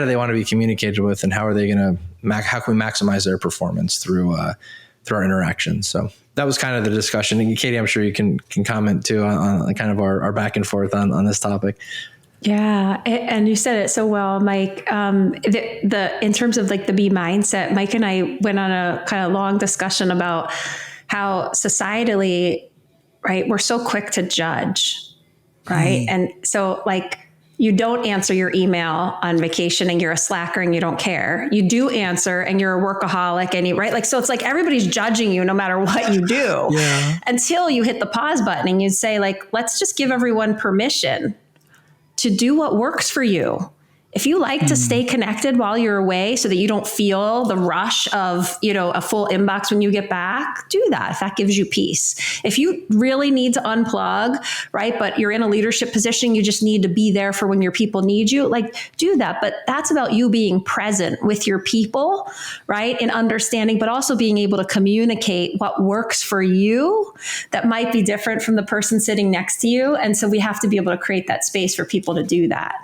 they want to be communicated with, and how are they going to how can we maximize their performance through our interactions? So that was kind of the discussion. And Katie, I'm sure you can comment too on kind of our back and forth on this topic. Yeah. And you said it so well, Mike. In terms of like the B mindset, Mike and I went on a kind of long discussion about how societally, right, we're so quick to judge, right? And so like, you don't answer your email on vacation and you're a slacker and you don't care. You do answer and you're a workaholic and you, right? Like, so it's like everybody's judging you no matter what you do until you hit the pause button and you say like, let's just give everyone permission to do what works for you. If you like to stay connected while you're away so that you don't feel the rush of, you know, a full inbox when you get back, do that if that gives you peace. If you really need to unplug, right, but you're in a leadership position, you just need to be there for when your people need you, like do that. But that's about you being present with your people, right, and understanding, but also being able to communicate what works for you that might be different from the person sitting next to you. And so we have to be able to create that space for people to do that.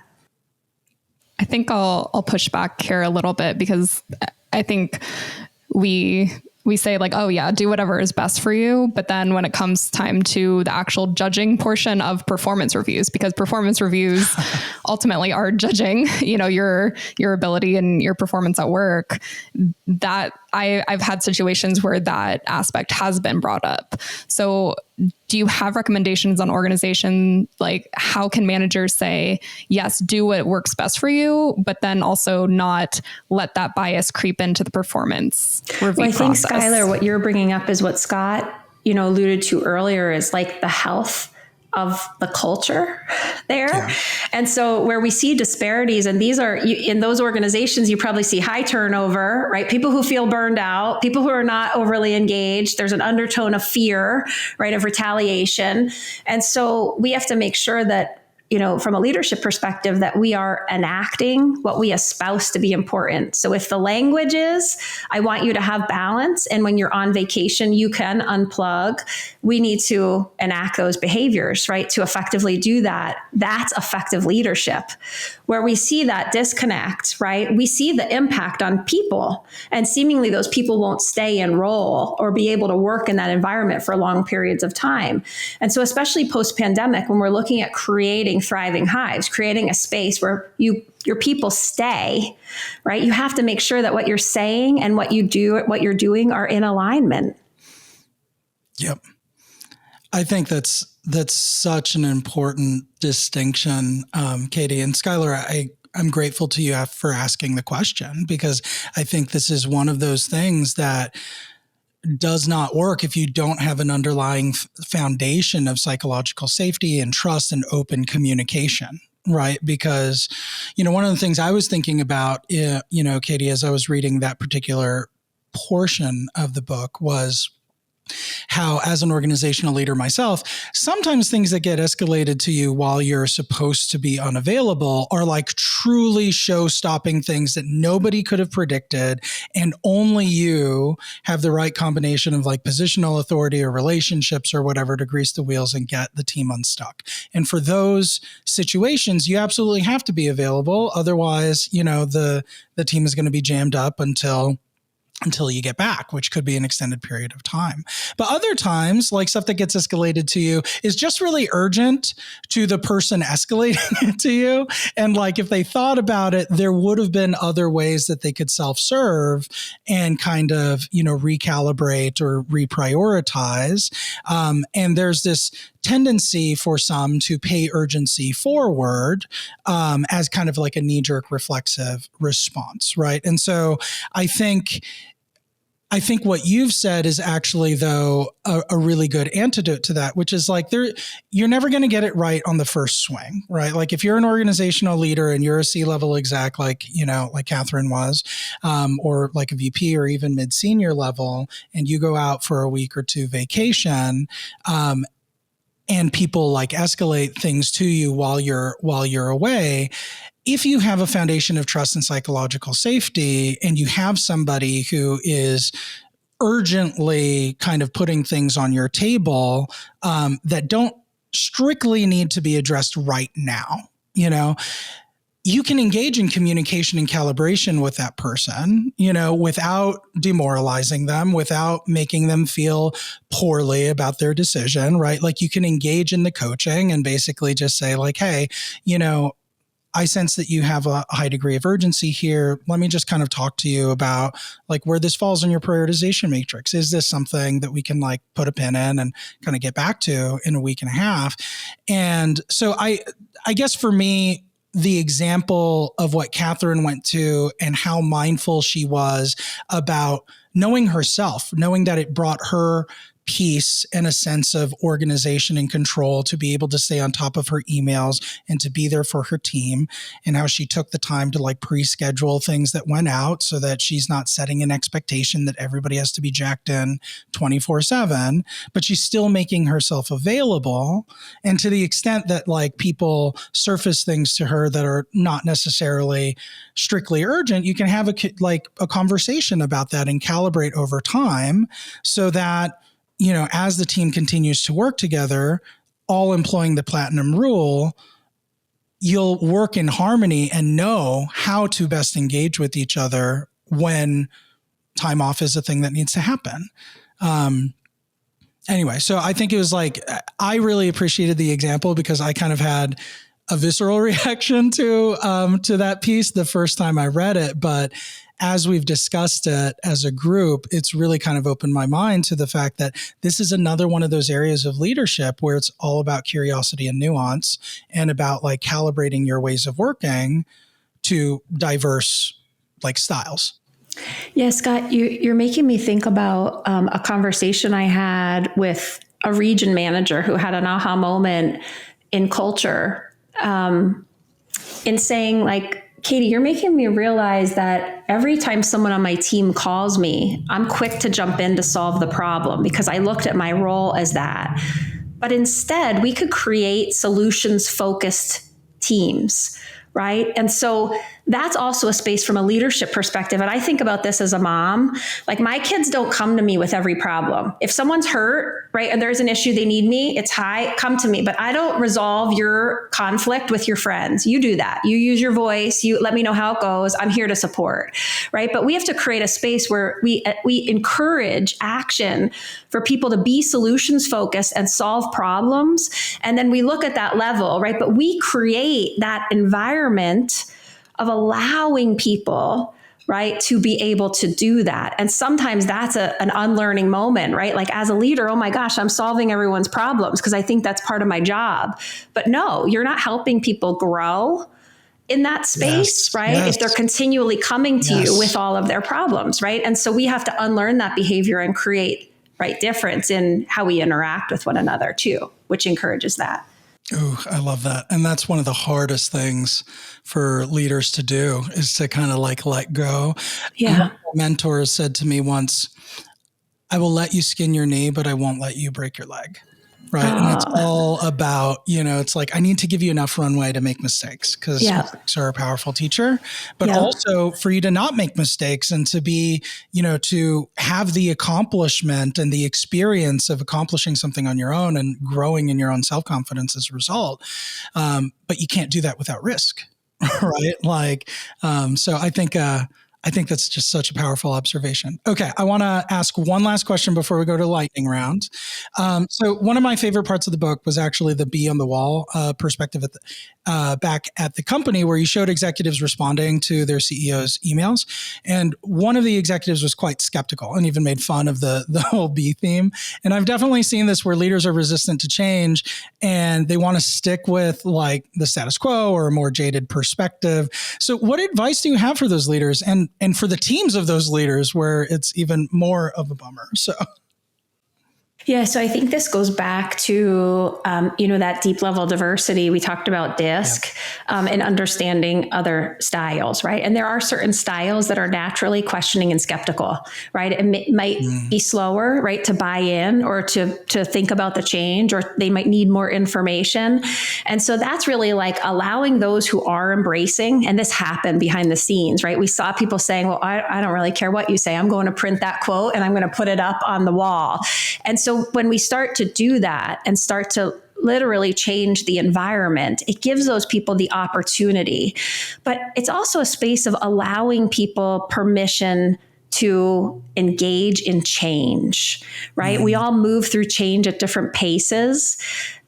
I think I'll push back here a little bit because I think we we say like, oh yeah, do whatever is best for you. But then when it comes time to the actual judging portion of performance reviews, because performance reviews ultimately are judging, your ability and your performance at work, that I've had situations where that aspect has been brought up. So do you have recommendations on organization? Like, how can managers say, yes, do what works best for you, but then also not let that bias creep into the performance review I think, process? Skylar, what you're bringing up is what Scott, alluded to earlier, is like the health of the culture there. Yeah. And so where we see disparities, and these are in those organizations, you probably see high turnover, right? People who feel burned out, people who are not overly engaged. There's an undertone of fear, right? Of retaliation. And so we have to make sure that, from a leadership perspective, that we are enacting what we espouse to be important. So if the language is, I want you to have balance, and when you're on vacation, you can unplug, we need to enact those behaviors, right? To effectively do that. That's effective leadership. Where we see that disconnect, right? We see the impact on people, and seemingly those people won't stay in role or be able to work in that environment for long periods of time. And so especially post-pandemic, when we're looking at creating thriving hives, creating a space where your people stay, right? You have to make sure that what you're saying and what you're doing are in alignment. Yep. I think that's such an important distinction, Katie. And Skylar, I'm grateful to you for asking the question, because I think this is one of those things that does not work if you don't have an underlying foundation of psychological safety and trust and open communication, right? Because, one of the things I was thinking about, Katie, as I was reading that particular portion of the book, was how, as an organizational leader myself, sometimes things that get escalated to you while you're supposed to be unavailable are like truly show-stopping things that nobody could have predicted, and only you have the right combination of like positional authority or relationships or whatever to grease the wheels and get the team unstuck. And for those situations, you absolutely have to be available. Otherwise, the team is going to be jammed up until you get back, which could be an extended period of time. But other times, like stuff that gets escalated to you is just really urgent to the person escalating it to you. And like, if they thought about it, there would have been other ways that they could self-serve and kind of, recalibrate or reprioritize. And there's this tendency for some to pay urgency forward as kind of like a knee-jerk reflexive response, right? And so I think what you've said is actually, though, a really good antidote to that, which is like you're never going to get it right on the first swing, right? Like if you're an organizational leader and you're a C-level exec, like Catherine was, or like a VP or even mid-senior level, and you go out for a week or two vacation, and people like escalate things to you while you're away. If you have a foundation of trust and psychological safety, and you have somebody who is urgently kind of putting things on your table that don't strictly need to be addressed right now, you can engage in communication and calibration with that person, without demoralizing them, without making them feel poorly about their decision, right? Like you can engage in the coaching and basically just say like, hey, I sense that you have a high degree of urgency here. Let me just kind of talk to you about like where this falls in your prioritization matrix. Is this something that we can like put a pin in and kind of get back to in a week and a half? And so I guess for me, the example of what Catherine went to and how mindful she was about knowing herself, knowing that it brought her peace and a sense of organization and control to be able to stay on top of her emails and to be there for her team, and how she took the time to like pre-schedule things that went out so that she's not setting an expectation that everybody has to be jacked in 24/7, but she's still making herself available. And to the extent that like people surface things to her that are not necessarily strictly urgent, you can have a conversation about that and calibrate over time so that, as the team continues to work together, all employing the platinum rule, you'll work in harmony and know how to best engage with each other when time off is a thing that needs to happen. Anyway, so I think it was like, I really appreciated the example because I kind of had a visceral reaction to that piece the first time I read it. But as we've discussed it as a group, it's really kind of opened my mind to the fact that this is another one of those areas of leadership where it's all about curiosity and nuance and about like calibrating your ways of working to diverse like styles. Yeah, Scott, you're making me think about a conversation I had with a region manager who had an aha moment in culture, in saying like, Katie, you're making me realize that every time someone on my team calls me, I'm quick to jump in to solve the problem because I looked at my role as that. But instead, we could create solutions-focused teams, right? And so that's also a space from a leadership perspective. And I think about this as a mom. Like my kids don't come to me with every problem. If someone's hurt, right, and there's an issue, they need me, it's hi, come to me. But I don't resolve your conflict with your friends. You do that. You use your voice. You let me know how it goes. I'm here to support, right? But we have to create a space where we encourage action for people to be solutions focused and solve problems. And then we look at that level, right? But we create that environment of allowing people, right, to be able to do that. And sometimes that's an unlearning moment, right? Like as a leader, oh my gosh, I'm solving everyone's problems because I think that's part of my job. But no, you're not helping people grow in that space, right? If they're continually coming to you with all of their problems, right? And so we have to unlearn that behavior and create, right, difference in how we interact with one another too, which encourages that. Oh, I love that. And that's one of the hardest things for leaders to do is to kind of like let go. Yeah. My mentor said to me once, I will let you skin your knee, but I won't let you break your leg. Right. And it's all about, it's like, I need to give you enough runway to make mistakes because mistakes are a powerful teacher, but also for you to not make mistakes and to be, to have the accomplishment and the experience of accomplishing something on your own and growing in your own self-confidence as a result. But you can't do that without risk. Right. Like, so I think that's just such a powerful observation. Okay, I want to ask one last question before we go to lightning round. So one of my favorite parts of the book was actually the bee on the wall perspective back at the company where you showed executives responding to their CEO's emails. And one of the executives was quite skeptical and even made fun of the whole bee theme. And I've definitely seen this where leaders are resistant to change and they want to stick with like the status quo or a more jaded perspective. So what advice do you have for those leaders and for the teams of those leaders where it's even more of a bummer? So. Yeah, so I think this goes back to, that deep level diversity. We talked about DISC and understanding other styles, right? And there are certain styles that are naturally questioning and skeptical, right? It might be slower, right, to buy in or to think about the change, or they might need more information. And so that's really like allowing those who are embracing, and this happened behind the scenes, right? We saw people saying, well, I don't really care what you say. I'm going to print that quote and I'm going to put it up on the wall. And so when we start to do that and start to literally change the environment, it gives those people the opportunity. But it's also a space of allowing people permission to engage in change, right? We all move through change at different paces.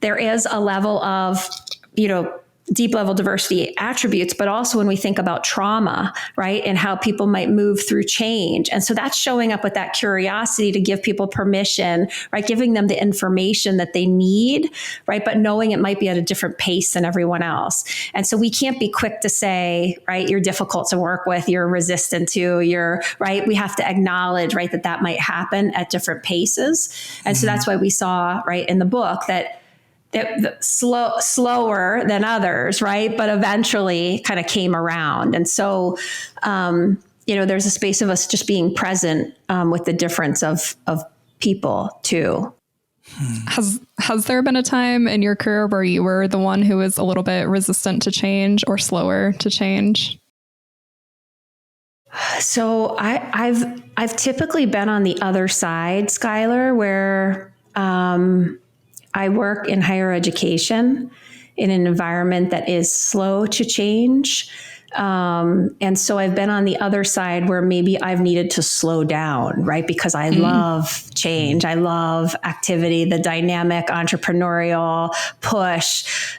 There is a level of, deep level diversity attributes, but also when we think about trauma, right? And how people might move through change. And so that's showing up with that curiosity to give people permission, right? Giving them the information that they need, right? But knowing it might be at a different pace than everyone else. And so we can't be quick to say, right, you're difficult to work with, you're resistant to, right? We have to acknowledge, right, that might happen at different paces. And so that's why we saw, right, in the book that slower than others, right? But eventually kind of came around. And so, there's a space of us just being present with the difference of people too. Has there been a time in your career where you were the one who was a little bit resistant to change or slower to change? So I've typically been on the other side, Skylar, where I work in higher education in an environment that is slow to change. And so I've been on the other side where maybe I've needed to slow down, right? Because I love change. I love activity, the dynamic entrepreneurial push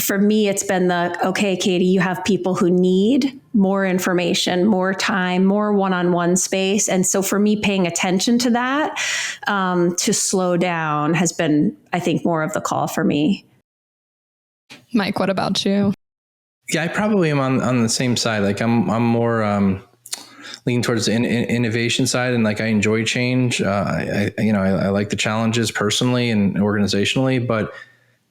for me, it's been okay, Katie, you have people who need more information, more time, more one-on-one space. And so for me, paying attention to that, to slow down has been, I think, more of the call for me. Mike, what about you? Yeah, I probably am on the same side. Like I'm more leaning towards the innovation side, and like I enjoy change. I like the challenges personally and organizationally, but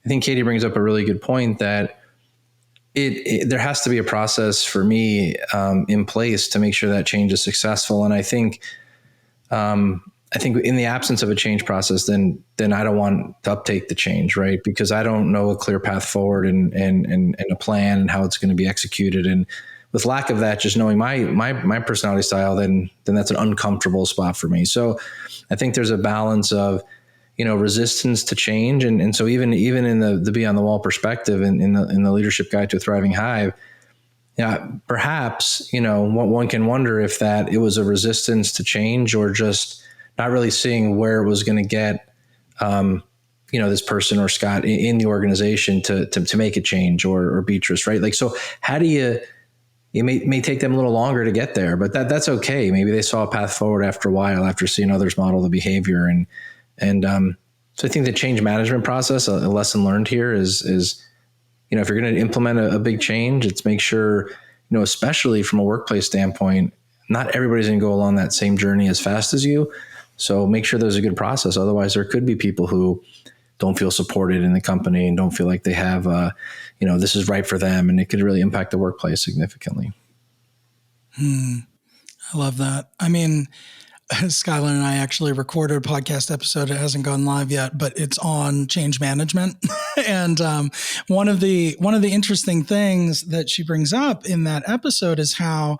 I think Katie brings up a really good point that there has to be a process for me in place to make sure that change is successful. And I think in the absence of a change process, then I don't want to uptake the change, right? Because I don't know a clear path forward and a plan and how it's going to be executed. And with lack of that, just knowing my personality style, then that's an uncomfortable spot for me. So I think there's a balance of, resistance to change. And so even in the Be on the Wall perspective and in the Leadership Guide to a Thriving Hive, perhaps, one can wonder if that it was a resistance to change or just not really seeing where it was going to get, this person or Scott in the organization to make a change or Beatrice, right? Like, so how do it may take them a little longer to get there, but that's okay. Maybe they saw a path forward after a while, after seeing others model the behavior. So I think the change management process, a lesson learned here is, if you're going to implement a big change, it's make sure, especially from a workplace standpoint, not everybody's going to go along that same journey as fast as you. So make sure there's a good process. Otherwise, there could be people who don't feel supported in the company and don't feel like they have, this is right for them. And it could really impact the workplace significantly. I love that. I mean, Skylar and I actually recorded a podcast episode. It hasn't gone live yet, but it's on change management. And one of the interesting things that she brings up in that episode is how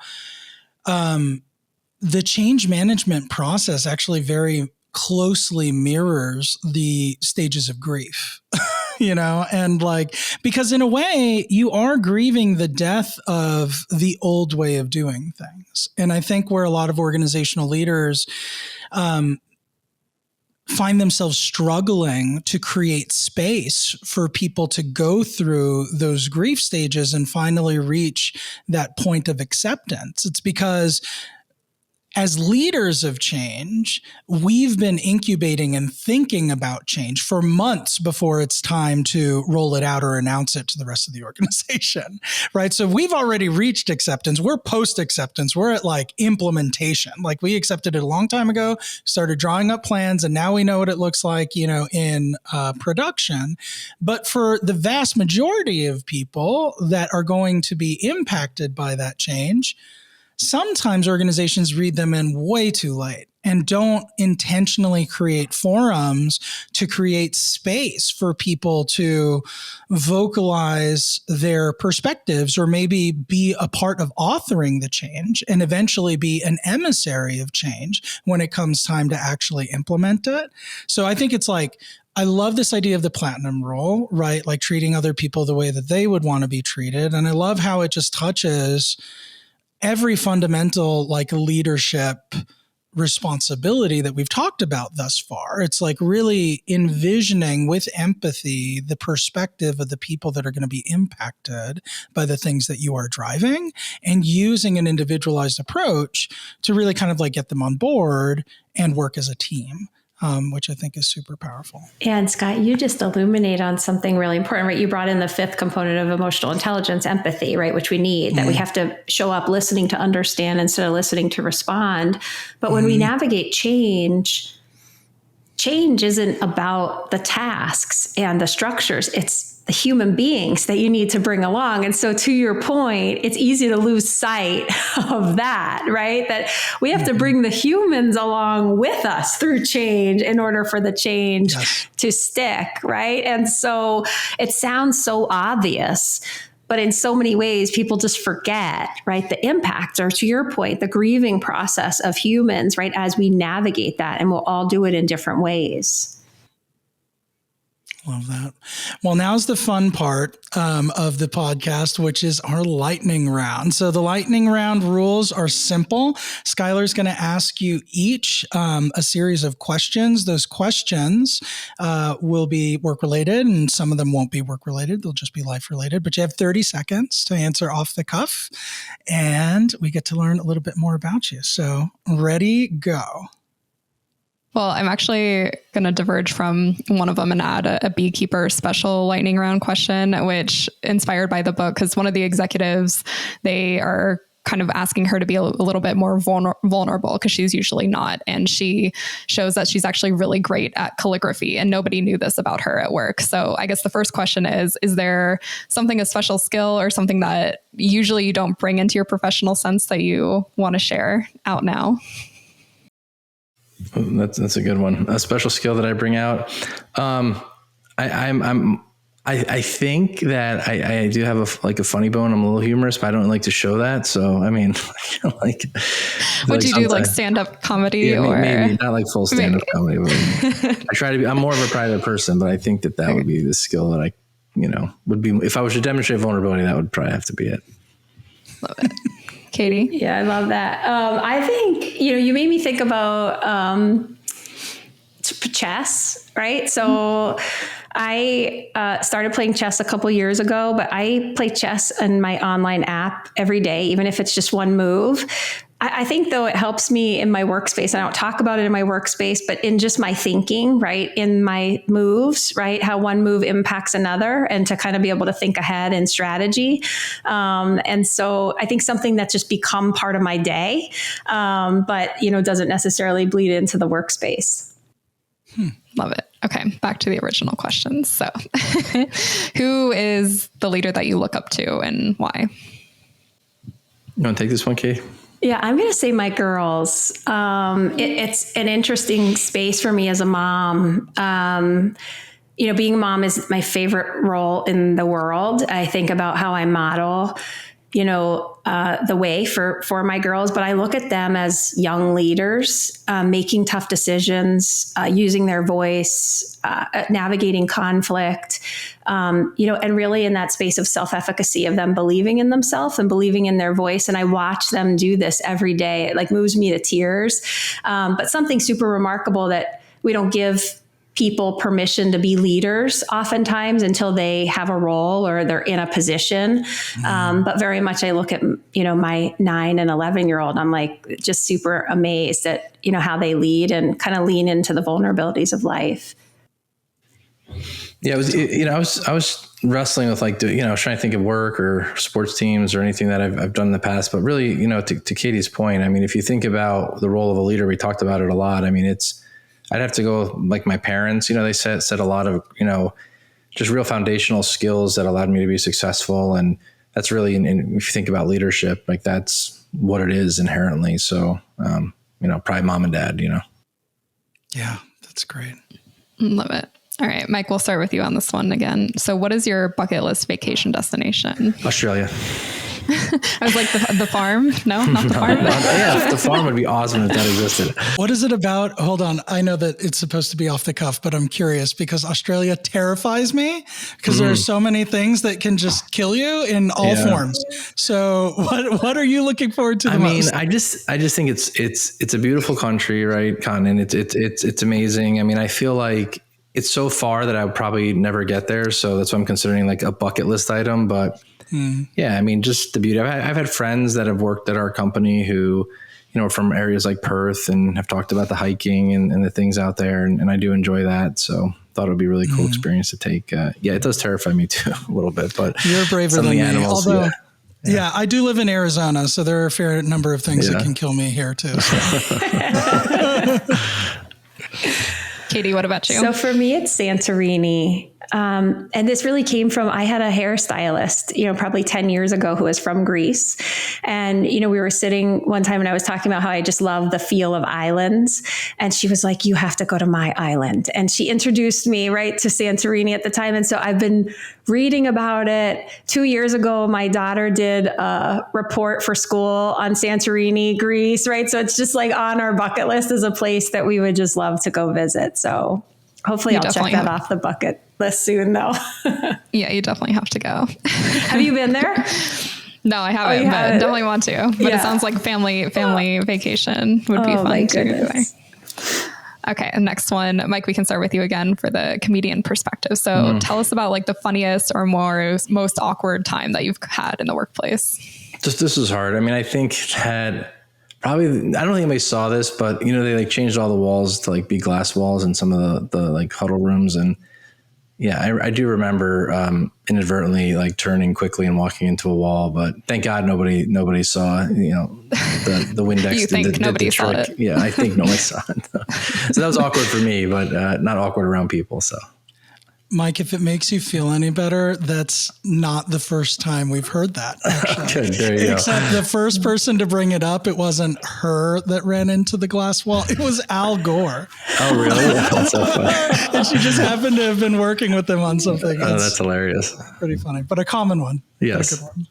the change management process actually very closely mirrors the stages of grief. And because in a way you are grieving the death of the old way of doing things. And I think where a lot of organizational leaders find themselves struggling to create space for people to go through those grief stages and finally reach that point of acceptance. It's because as leaders of change, we've been incubating and thinking about change for months before it's time to roll it out or announce it to the rest of the organization, right? So we've already reached acceptance. We're post-acceptance. We're at implementation. We accepted it a long time ago, started drawing up plans, and now we know what it looks like, in production. But for the vast majority of people that are going to be impacted by that change, sometimes organizations read them in way too late and don't intentionally create forums to create space for people to vocalize their perspectives or maybe be a part of authoring the change and eventually be an emissary of change when it comes time to actually implement it. So I think it's I love this idea of the platinum rule, right? Like treating other people the way that they would want to be treated. And I love how it just touches every fundamental leadership responsibility that we've talked about thus far. It's really envisioning with empathy the perspective of the people that are going to be impacted by the things that you are driving and using an individualized approach to really kind of get them on board and work as a team. Which I think is super powerful. And Scott, you just illuminate on something really important, right? You brought in the fifth component of emotional intelligence, empathy, right? Which we need, that we have to show up listening to understand instead of listening to respond. But when we navigate change isn't about the tasks and the structures. It's the human beings that you need to bring along. And so to your point, it's easy to lose sight of that, right? That we have to bring the humans along with us through change in order for the change to stick, right? And so it sounds so obvious, but in so many ways, people just forget, right? The impact, or to your point, the grieving process of humans, right? As we navigate that, and we'll all do it in different ways. Love that. Well, now's the fun part of the podcast, which is our lightning round. So the lightning round rules are simple. Skylar's going to ask you each a series of questions. Those questions will be work related, and some of them won't be work related. They'll just be life related. But you have 30 seconds to answer off the cuff, and we get to learn a little bit more about you. So ready, go. Well, I'm actually going to diverge from one of them and add a Beekeeper special lightning round question, which inspired by the book, because one of the executives, they are kind of asking her to be a little bit more vulnerable because she's usually not. And she shows that she's actually really great at calligraphy, and nobody knew this about her at work. So I guess the first question is there something, a special skill or something that usually you don't bring into your professional sense that you want to share out now? That's a good one. A special skill that I bring out. I think that I do have a funny bone. I'm a little humorous, but I don't like to show that. So, I mean, would you do like stand-up comedy? Yeah, or maybe not like full stand-up comedy, but I try to be, I'm more of a private person, but I think that would be the skill that I, would be, if I was to demonstrate vulnerability, that would probably have to be it. Love it. Katie? Yeah, I love that. I think, you made me think about chess, right? So I started playing chess a couple years ago, but I play chess in my online app every day, even if it's just one move. I think, though, it helps me in my workspace. I don't talk about it in my workspace, but in just my thinking, right? In my moves, right? How one move impacts another, and to kind of be able to think ahead in strategy. And so I think something that's just become part of my day, but, doesn't necessarily bleed into the workspace. Love it. Okay, back to the original questions. So who is the leader that you look up to and why? You want to take this one, Katie? Yeah, I'm going to say my girls. It's an interesting space for me as a mom. Being a mom is my favorite role in the world. I think about how I model, the way for my girls, but I look at them as young leaders, making tough decisions, using their voice, navigating conflict, and really in that space of self-efficacy, of them believing in themselves and believing in their voice. And I watch them do this every day. It moves me to tears. But something super remarkable that we don't give people permission to be leaders oftentimes until they have a role or they're in a position. But very much I look at, my 9 and 11-year-old, I'm just super amazed at, how they lead and kind of lean into the vulnerabilities of life. Yeah, I was wrestling with I was trying to think of work or sports teams or anything that I've done in the past, but really, to Katie's point, I mean, if you think about the role of a leader, we talked about it a lot. I mean, I'd have to go like my parents, they said a lot of, just real foundational skills that allowed me to be successful. And that's really, and if you think about leadership, that's what it is inherently. So, probably mom and dad, Yeah, that's great. Love it. All right, Mike, we'll start with you on this one again. So what is your bucket list vacation destination? Australia. I was like, the farm? No, not the farm. Yeah, the farm would be awesome if that existed. What is it about? Hold on. I know that it's supposed to be off the cuff, but I'm curious because Australia terrifies me because there are so many things that can just kill you in all forms. So what are you looking forward to the most? I just think it's a beautiful country, right, continent. It's amazing. I mean, I feel like it's so far that I would probably never get there. So that's why I'm considering a bucket list item. But yeah, I mean, just the beauty. I've had friends that have worked at our company who, are from areas like Perth and have talked about the hiking and the things out there. And I do enjoy that. So thought it would be a really cool experience to take. Yeah, it does terrify me too a little bit, but you're braver than me. Animals, although, yeah, I do live in Arizona, so there are a fair number of things that can kill me here too. So. Katie, what about you? So for me, it's Santorini. And this really came from, I had a hairstylist, probably 10 years ago who was from Greece. And, we were sitting one time and I was talking about how I just love the feel of islands. And she was like, you have to go to my island. And she introduced me right to Santorini at the time. And so I've been reading about it. 2 years ago, my daughter did a report for school on Santorini, Greece, right? So it's just on our bucket list as a place that we would just love to go visit. So hopefully I'll check that off the bucket list soon though. Yeah, you definitely have to go. Have you been there? No, I haven't, but definitely want to. But it sounds like family vacation would be fun too. Okay, and next one, Mike, we can start with you again for the comedian perspective. So tell us about like the funniest or most awkward time that you've had in the workplace. This is hard. I mean, I think that probably, I don't think anybody saw this, but you know, they like changed all the walls to like be glass walls in some of the like huddle rooms. And yeah, I do remember inadvertently like turning quickly and walking into a wall, but thank God nobody saw, you know, the Windex. You think nobody saw it? Yeah, I think nobody saw it. So that was awkward for me, but not awkward around people. So. Mike, if it makes you feel any better, that's not the first time we've heard that. Good, there you Except the first person to bring it up, it wasn't her that ran into the glass wall. It was Al Gore. Oh, really? That's so funny. And she just happened to have been working with him on something. Oh, that's hilarious. Pretty funny, but a common one. Yes. A good one.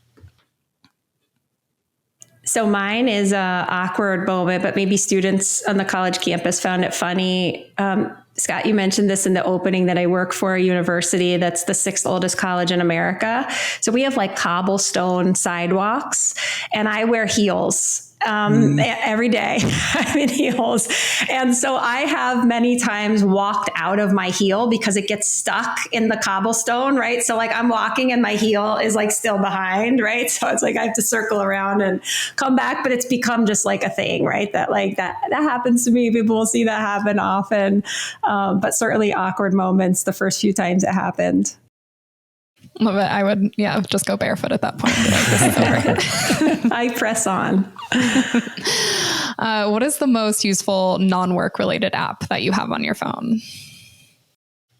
So mine is a awkward moment, but maybe students on the college campus found it funny. Scott, you mentioned this in the opening that I work for a university that's the 6th oldest college in America. So we have like cobblestone sidewalks, and I wear heels every day. I'm in heels. And so I have many times walked out of my heel because it gets stuck in the cobblestone, right? So like I'm walking and my heel is like still behind, right? So it's like I have to circle around and come back, but it's become just like a thing, right? That like that happens to me. People will see that happen often. But certainly awkward moments the first few times it happened. Love it. I would, just go barefoot at that point. Like, this is over. I press on. What is the most useful non-work related app that you have on your phone?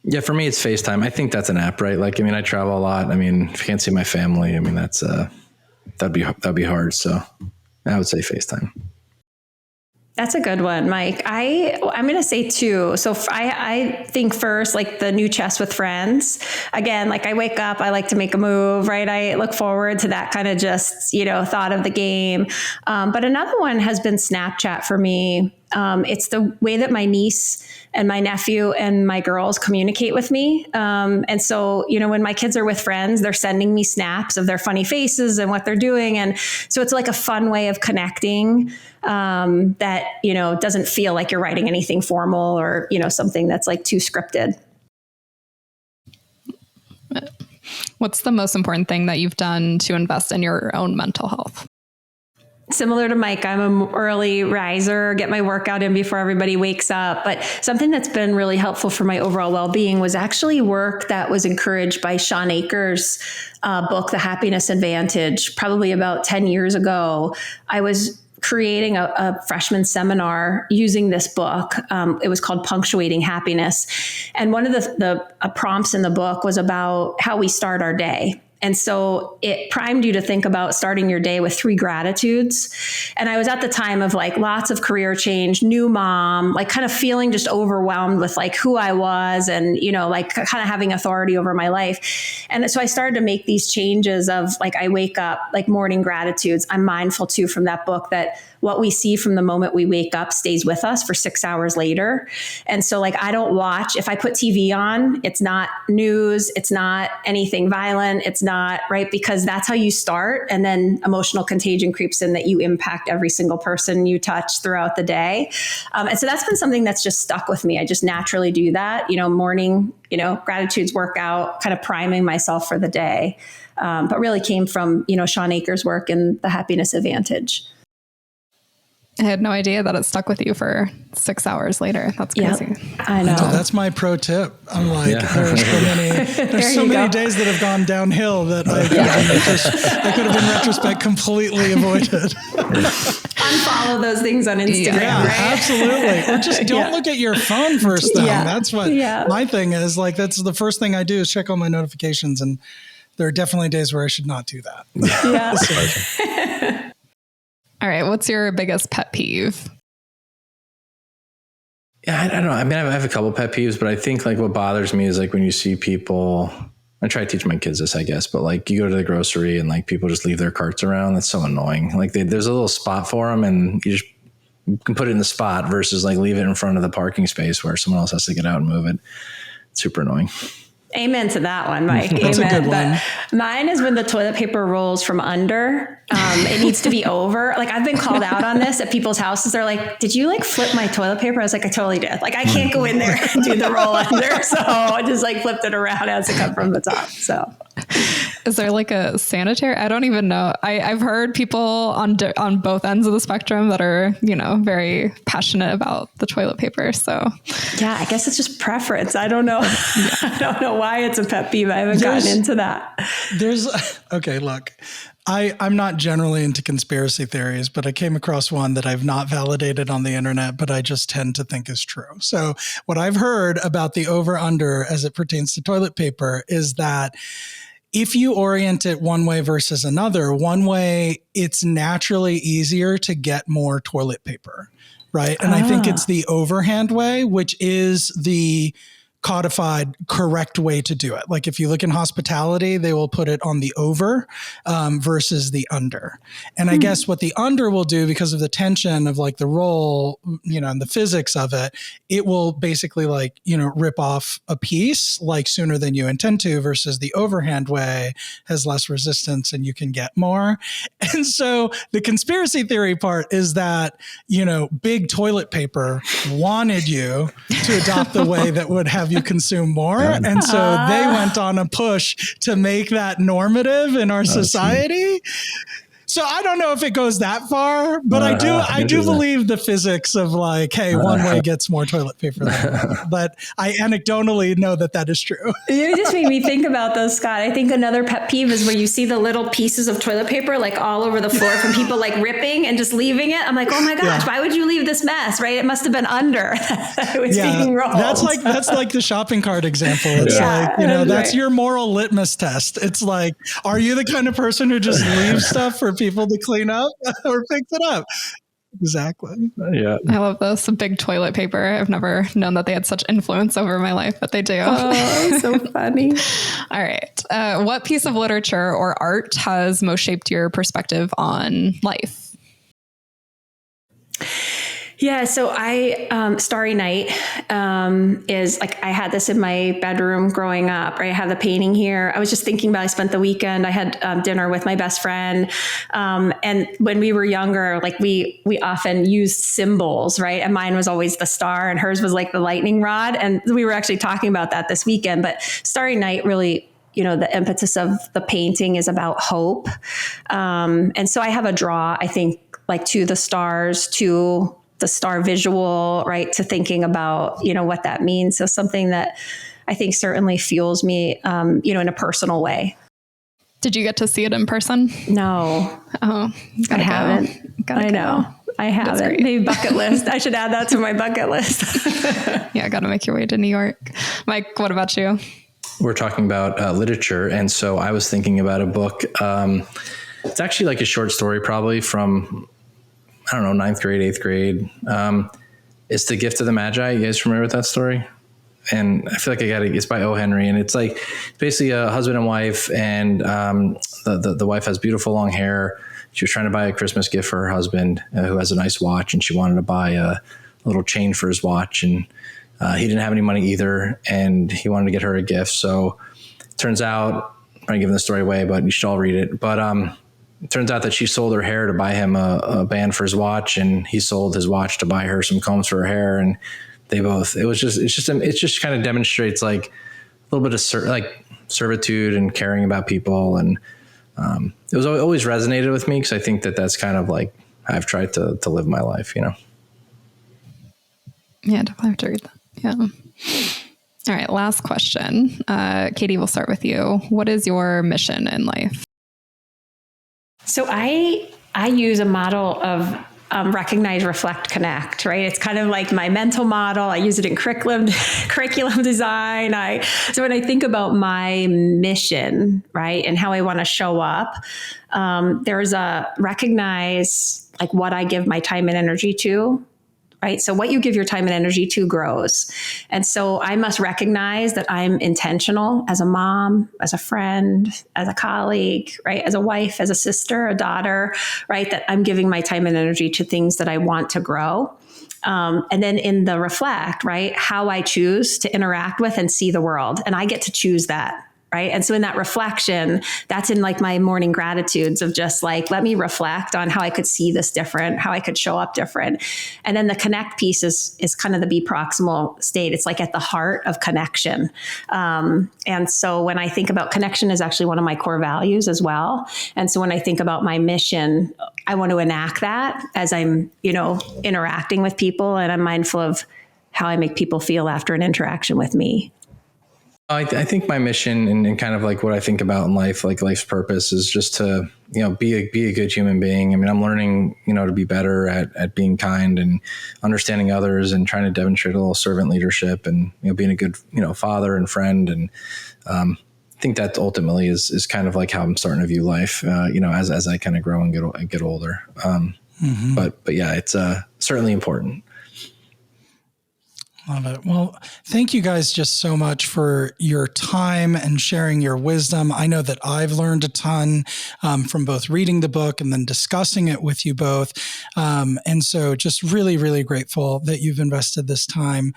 Yeah, for me, it's FaceTime. I think that's an app, right? Like, I mean, I travel a lot. I mean, if I can't see my family, I mean, that's, that'd be hard. So I would say FaceTime. That's a good one, Mike. I'm going to say 2. So I think first, like the new chess with friends. Again, like I wake up, I like to make a move, right? I look forward to that kind of just, thought of the game. But another one has been Snapchat for me. It's the way that my niece and my nephew and my girls communicate with me. And so, when my kids are with friends, they're sending me snaps of their funny faces and what they're doing. And so it's like a fun way of connecting that, doesn't feel like you're writing anything formal or, something that's like too scripted. What's the most important thing that you've done to invest in your own mental health? Similar to Mike, I'm an early riser, get my workout in before everybody wakes up. But something that's been really helpful for my overall well-being was actually work that was encouraged by Sean Akers' book, The Happiness Advantage. Probably about 10 years ago, I was creating a freshman seminar using this book. It was called Punctuating Happiness. And one of the prompts in the book was about how we start our day. And so it primed you to think about starting your day with 3 gratitudes. And I was at the time of like lots of career change, new mom, like kind of feeling just overwhelmed with like who I was and, like kind of having authority over my life. And so I started to make these changes of like, I wake up, like morning gratitudes. I'm mindful too from that book that what we see from the moment we wake up stays with us for 6 hours later. And so like, I don't watch, if I put TV on, it's not news, it's not anything violent, it's not, right? Because that's how you start. And then emotional contagion creeps in that you impact every single person you touch throughout the day. And so that's been something that's just stuck with me. I just naturally do that, morning, gratitudes, workout, kind of priming myself for the day. But really came from, Sean Akers' work and The Happiness Advantage. I had no idea that it stuck with you for 6 hours later. That's crazy. Yep, I know. That's my pro tip. I'm like, there's so many days that have gone downhill that I could have in retrospect completely avoided. Unfollow those things on Instagram, right? Absolutely. Or just don't look at your phone first thing. That's what my thing is. Like, that's the first thing I do is check all my notifications. And there are definitely days where I should not do that. Yeah. All right. What's your biggest pet peeve? Yeah, I don't know. I mean, I have a couple pet peeves, but I think like what bothers me is like when you see people, I try to teach my kids this, I guess, but like you go to the grocery and like people just leave their carts around. That's so annoying. Like there's a little spot for them and you can put it in the spot versus like leave it in front of the parking space where someone else has to get out and move it. It's super annoying. Amen to that one, Mike. That's Amen. a good one. But mine is when the toilet paper rolls from under. It needs to be over. Like, I've been called out on this at people's houses. They're like, did you like flip my toilet paper? I was like, I totally did. Like, I can't go in there and do the roll under. So I just like flipped it around as it come from the top. So is there like a sanitary? I don't even know. I've heard people on both ends of the spectrum that are, very passionate about the toilet paper. So yeah, I guess it's just preference. I don't know. I don't know why it's a pet peeve. I haven't gotten into that. Okay, look, I'm not generally into conspiracy theories, but I came across one that I've not validated on the internet, but I just tend to think is true. So what I've heard about the over-under as it pertains to toilet paper is that if you orient it one way versus another, one way, it's naturally easier to get more toilet paper, right? And I think it's the overhand way, which is the codified correct way to do it. Like if you look in hospitality, they will put it on the over versus the under. And I guess what the under will do, because of the tension of like the roll, and the physics of it, it will basically like, rip off a piece like sooner than you intend to, versus the overhand way has less resistance and you can get more. And so the conspiracy theory part is that, big toilet paper wanted you to adopt the way that would have you consume more. And so they went on a push to make that normative in our society. So I don't know if it goes that far, but I do believe the physics of like, hey, one way gets more toilet paper than the other. But I anecdotally know that is true. You just made me think about those, Scott. I think another pet peeve is where you see the little pieces of toilet paper like all over the floor from people like ripping and just leaving it. I'm like, oh my gosh, why would you leave this mess? Right? It must have been under. It was being rolled. That's like the shopping cart example. It's that's your moral litmus test. It's like, are you the kind of person who just leaves stuff for people to clean up or fix it up? Exactly. Yeah. I love this. Big toilet paper. I've never known that they had such influence over my life, but they do. Oh, so funny. All right. What piece of literature or art has most shaped your perspective on life? Yeah. So Starry Night is like, I had this in my bedroom growing up, right? I have the painting here. I was just thinking about, I spent the weekend, I had dinner with my best friend. And when we were younger, like we often used symbols, right? And mine was always the star and hers was like the lightning rod. And we were actually talking about that this weekend, but Starry Night really, the impetus of the painting is about hope. And so I have a draw, I think, like to the stars, to the star visual, right, to thinking about, what that means. So something that I think certainly fuels me, in a personal way. Did you get to see it in person? No. Oh, I haven't. I know. I haven't. Maybe bucket list. I should add that to my bucket list. Yeah, got to make your way to New York. Mike, what about you? We're talking about literature. And so I was thinking about a book. It's actually like a short story, probably from, I don't know, 9th grade, 8th grade. It's The Gift of the Magi. You guys familiar with that story? And I feel like it's by O. Henry. And it's like basically a husband and wife. And the wife has beautiful long hair. She was trying to buy a Christmas gift for her husband, who has a nice watch. And she wanted to buy a little chain for his watch. And he didn't have any money either. And he wanted to get her a gift. So it turns out, I'm not giving the story away, but you should all read it. But it turns out that she sold her hair to buy him a band for his watch, and he sold his watch to buy her some combs for her hair. And it just kind of demonstrates like a little bit of servitude and caring about people. And it was always resonated with me, because I think that's kind of like I've tried to live my life, Yeah, definitely have to read that. Yeah. All right. Last question. Katie, we'll start with you. What is your mission in life? So I use a model of recognize, reflect, connect, right? It's kind of like my mental model. I use it in curriculum design. So when I think about my mission, right, and how I want to show up, there's a recognize like what I give my time and energy to, right? So what you give your time and energy to grows. And so I must recognize that I'm intentional as a mom, as a friend, as a colleague, right? As a wife, as a sister, a daughter, right? That I'm giving my time and energy to things that I want to grow. And then in the reflect, right? How I choose to interact with and see the world. And I get to choose that. Right. And so in that reflection, that's in like my morning gratitudes of just like, let me reflect on how I could see this different, how I could show up different. And then the connect piece is kind of the be proximal state. It's like at the heart of connection. And so when I think about connection is actually one of my core values as well. And so when I think about my mission, I want to enact that as I'm, interacting with people, and I'm mindful of how I make people feel after an interaction with me. I think my mission and kind of like what I think about in life, like life's purpose, is just to, be a good human being. I mean, I'm learning, to be better at being kind and understanding others and trying to demonstrate a little servant leadership and, being a good, father and friend. And I think that ultimately is kind of like how I'm starting to view life, as I kind of grow and get older. But yeah, it's certainly important. Love it. Well, thank you guys just so much for your time and sharing your wisdom. I know that I've learned a ton from both reading the book and then discussing it with you both. And so just really, really grateful that you've invested this time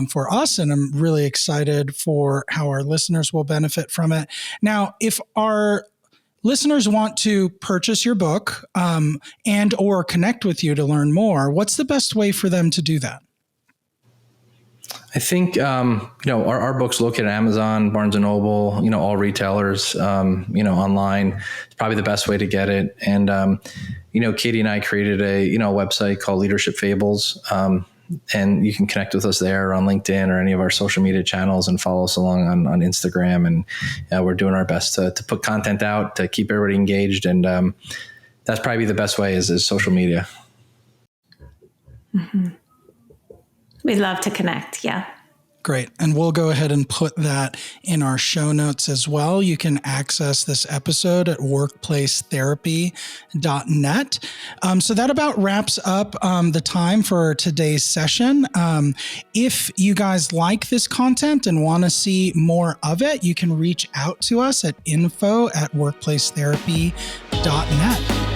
for us. And I'm really excited for how our listeners will benefit from it. Now, if our listeners want to purchase your book and or connect with you to learn more, what's the best way for them to do that? I think, our book's located at Amazon, Barnes & Noble, all retailers, online. It's probably the best way to get it. And, Katie and I created a website called Leadership Fables. And you can connect with us there on LinkedIn or any of our social media channels and follow us along on Instagram. And we're doing our best to put content out to keep everybody engaged. And that's probably the best way is social media. Mm-hmm. We'd love to connect. Yeah. Great. And we'll go ahead and put that in our show notes as well. You can access this episode at workplacetherapy.net. So that about wraps up the time for today's session. If you guys like this content and want to see more of it, you can reach out to us at info@workplacetherapy.net.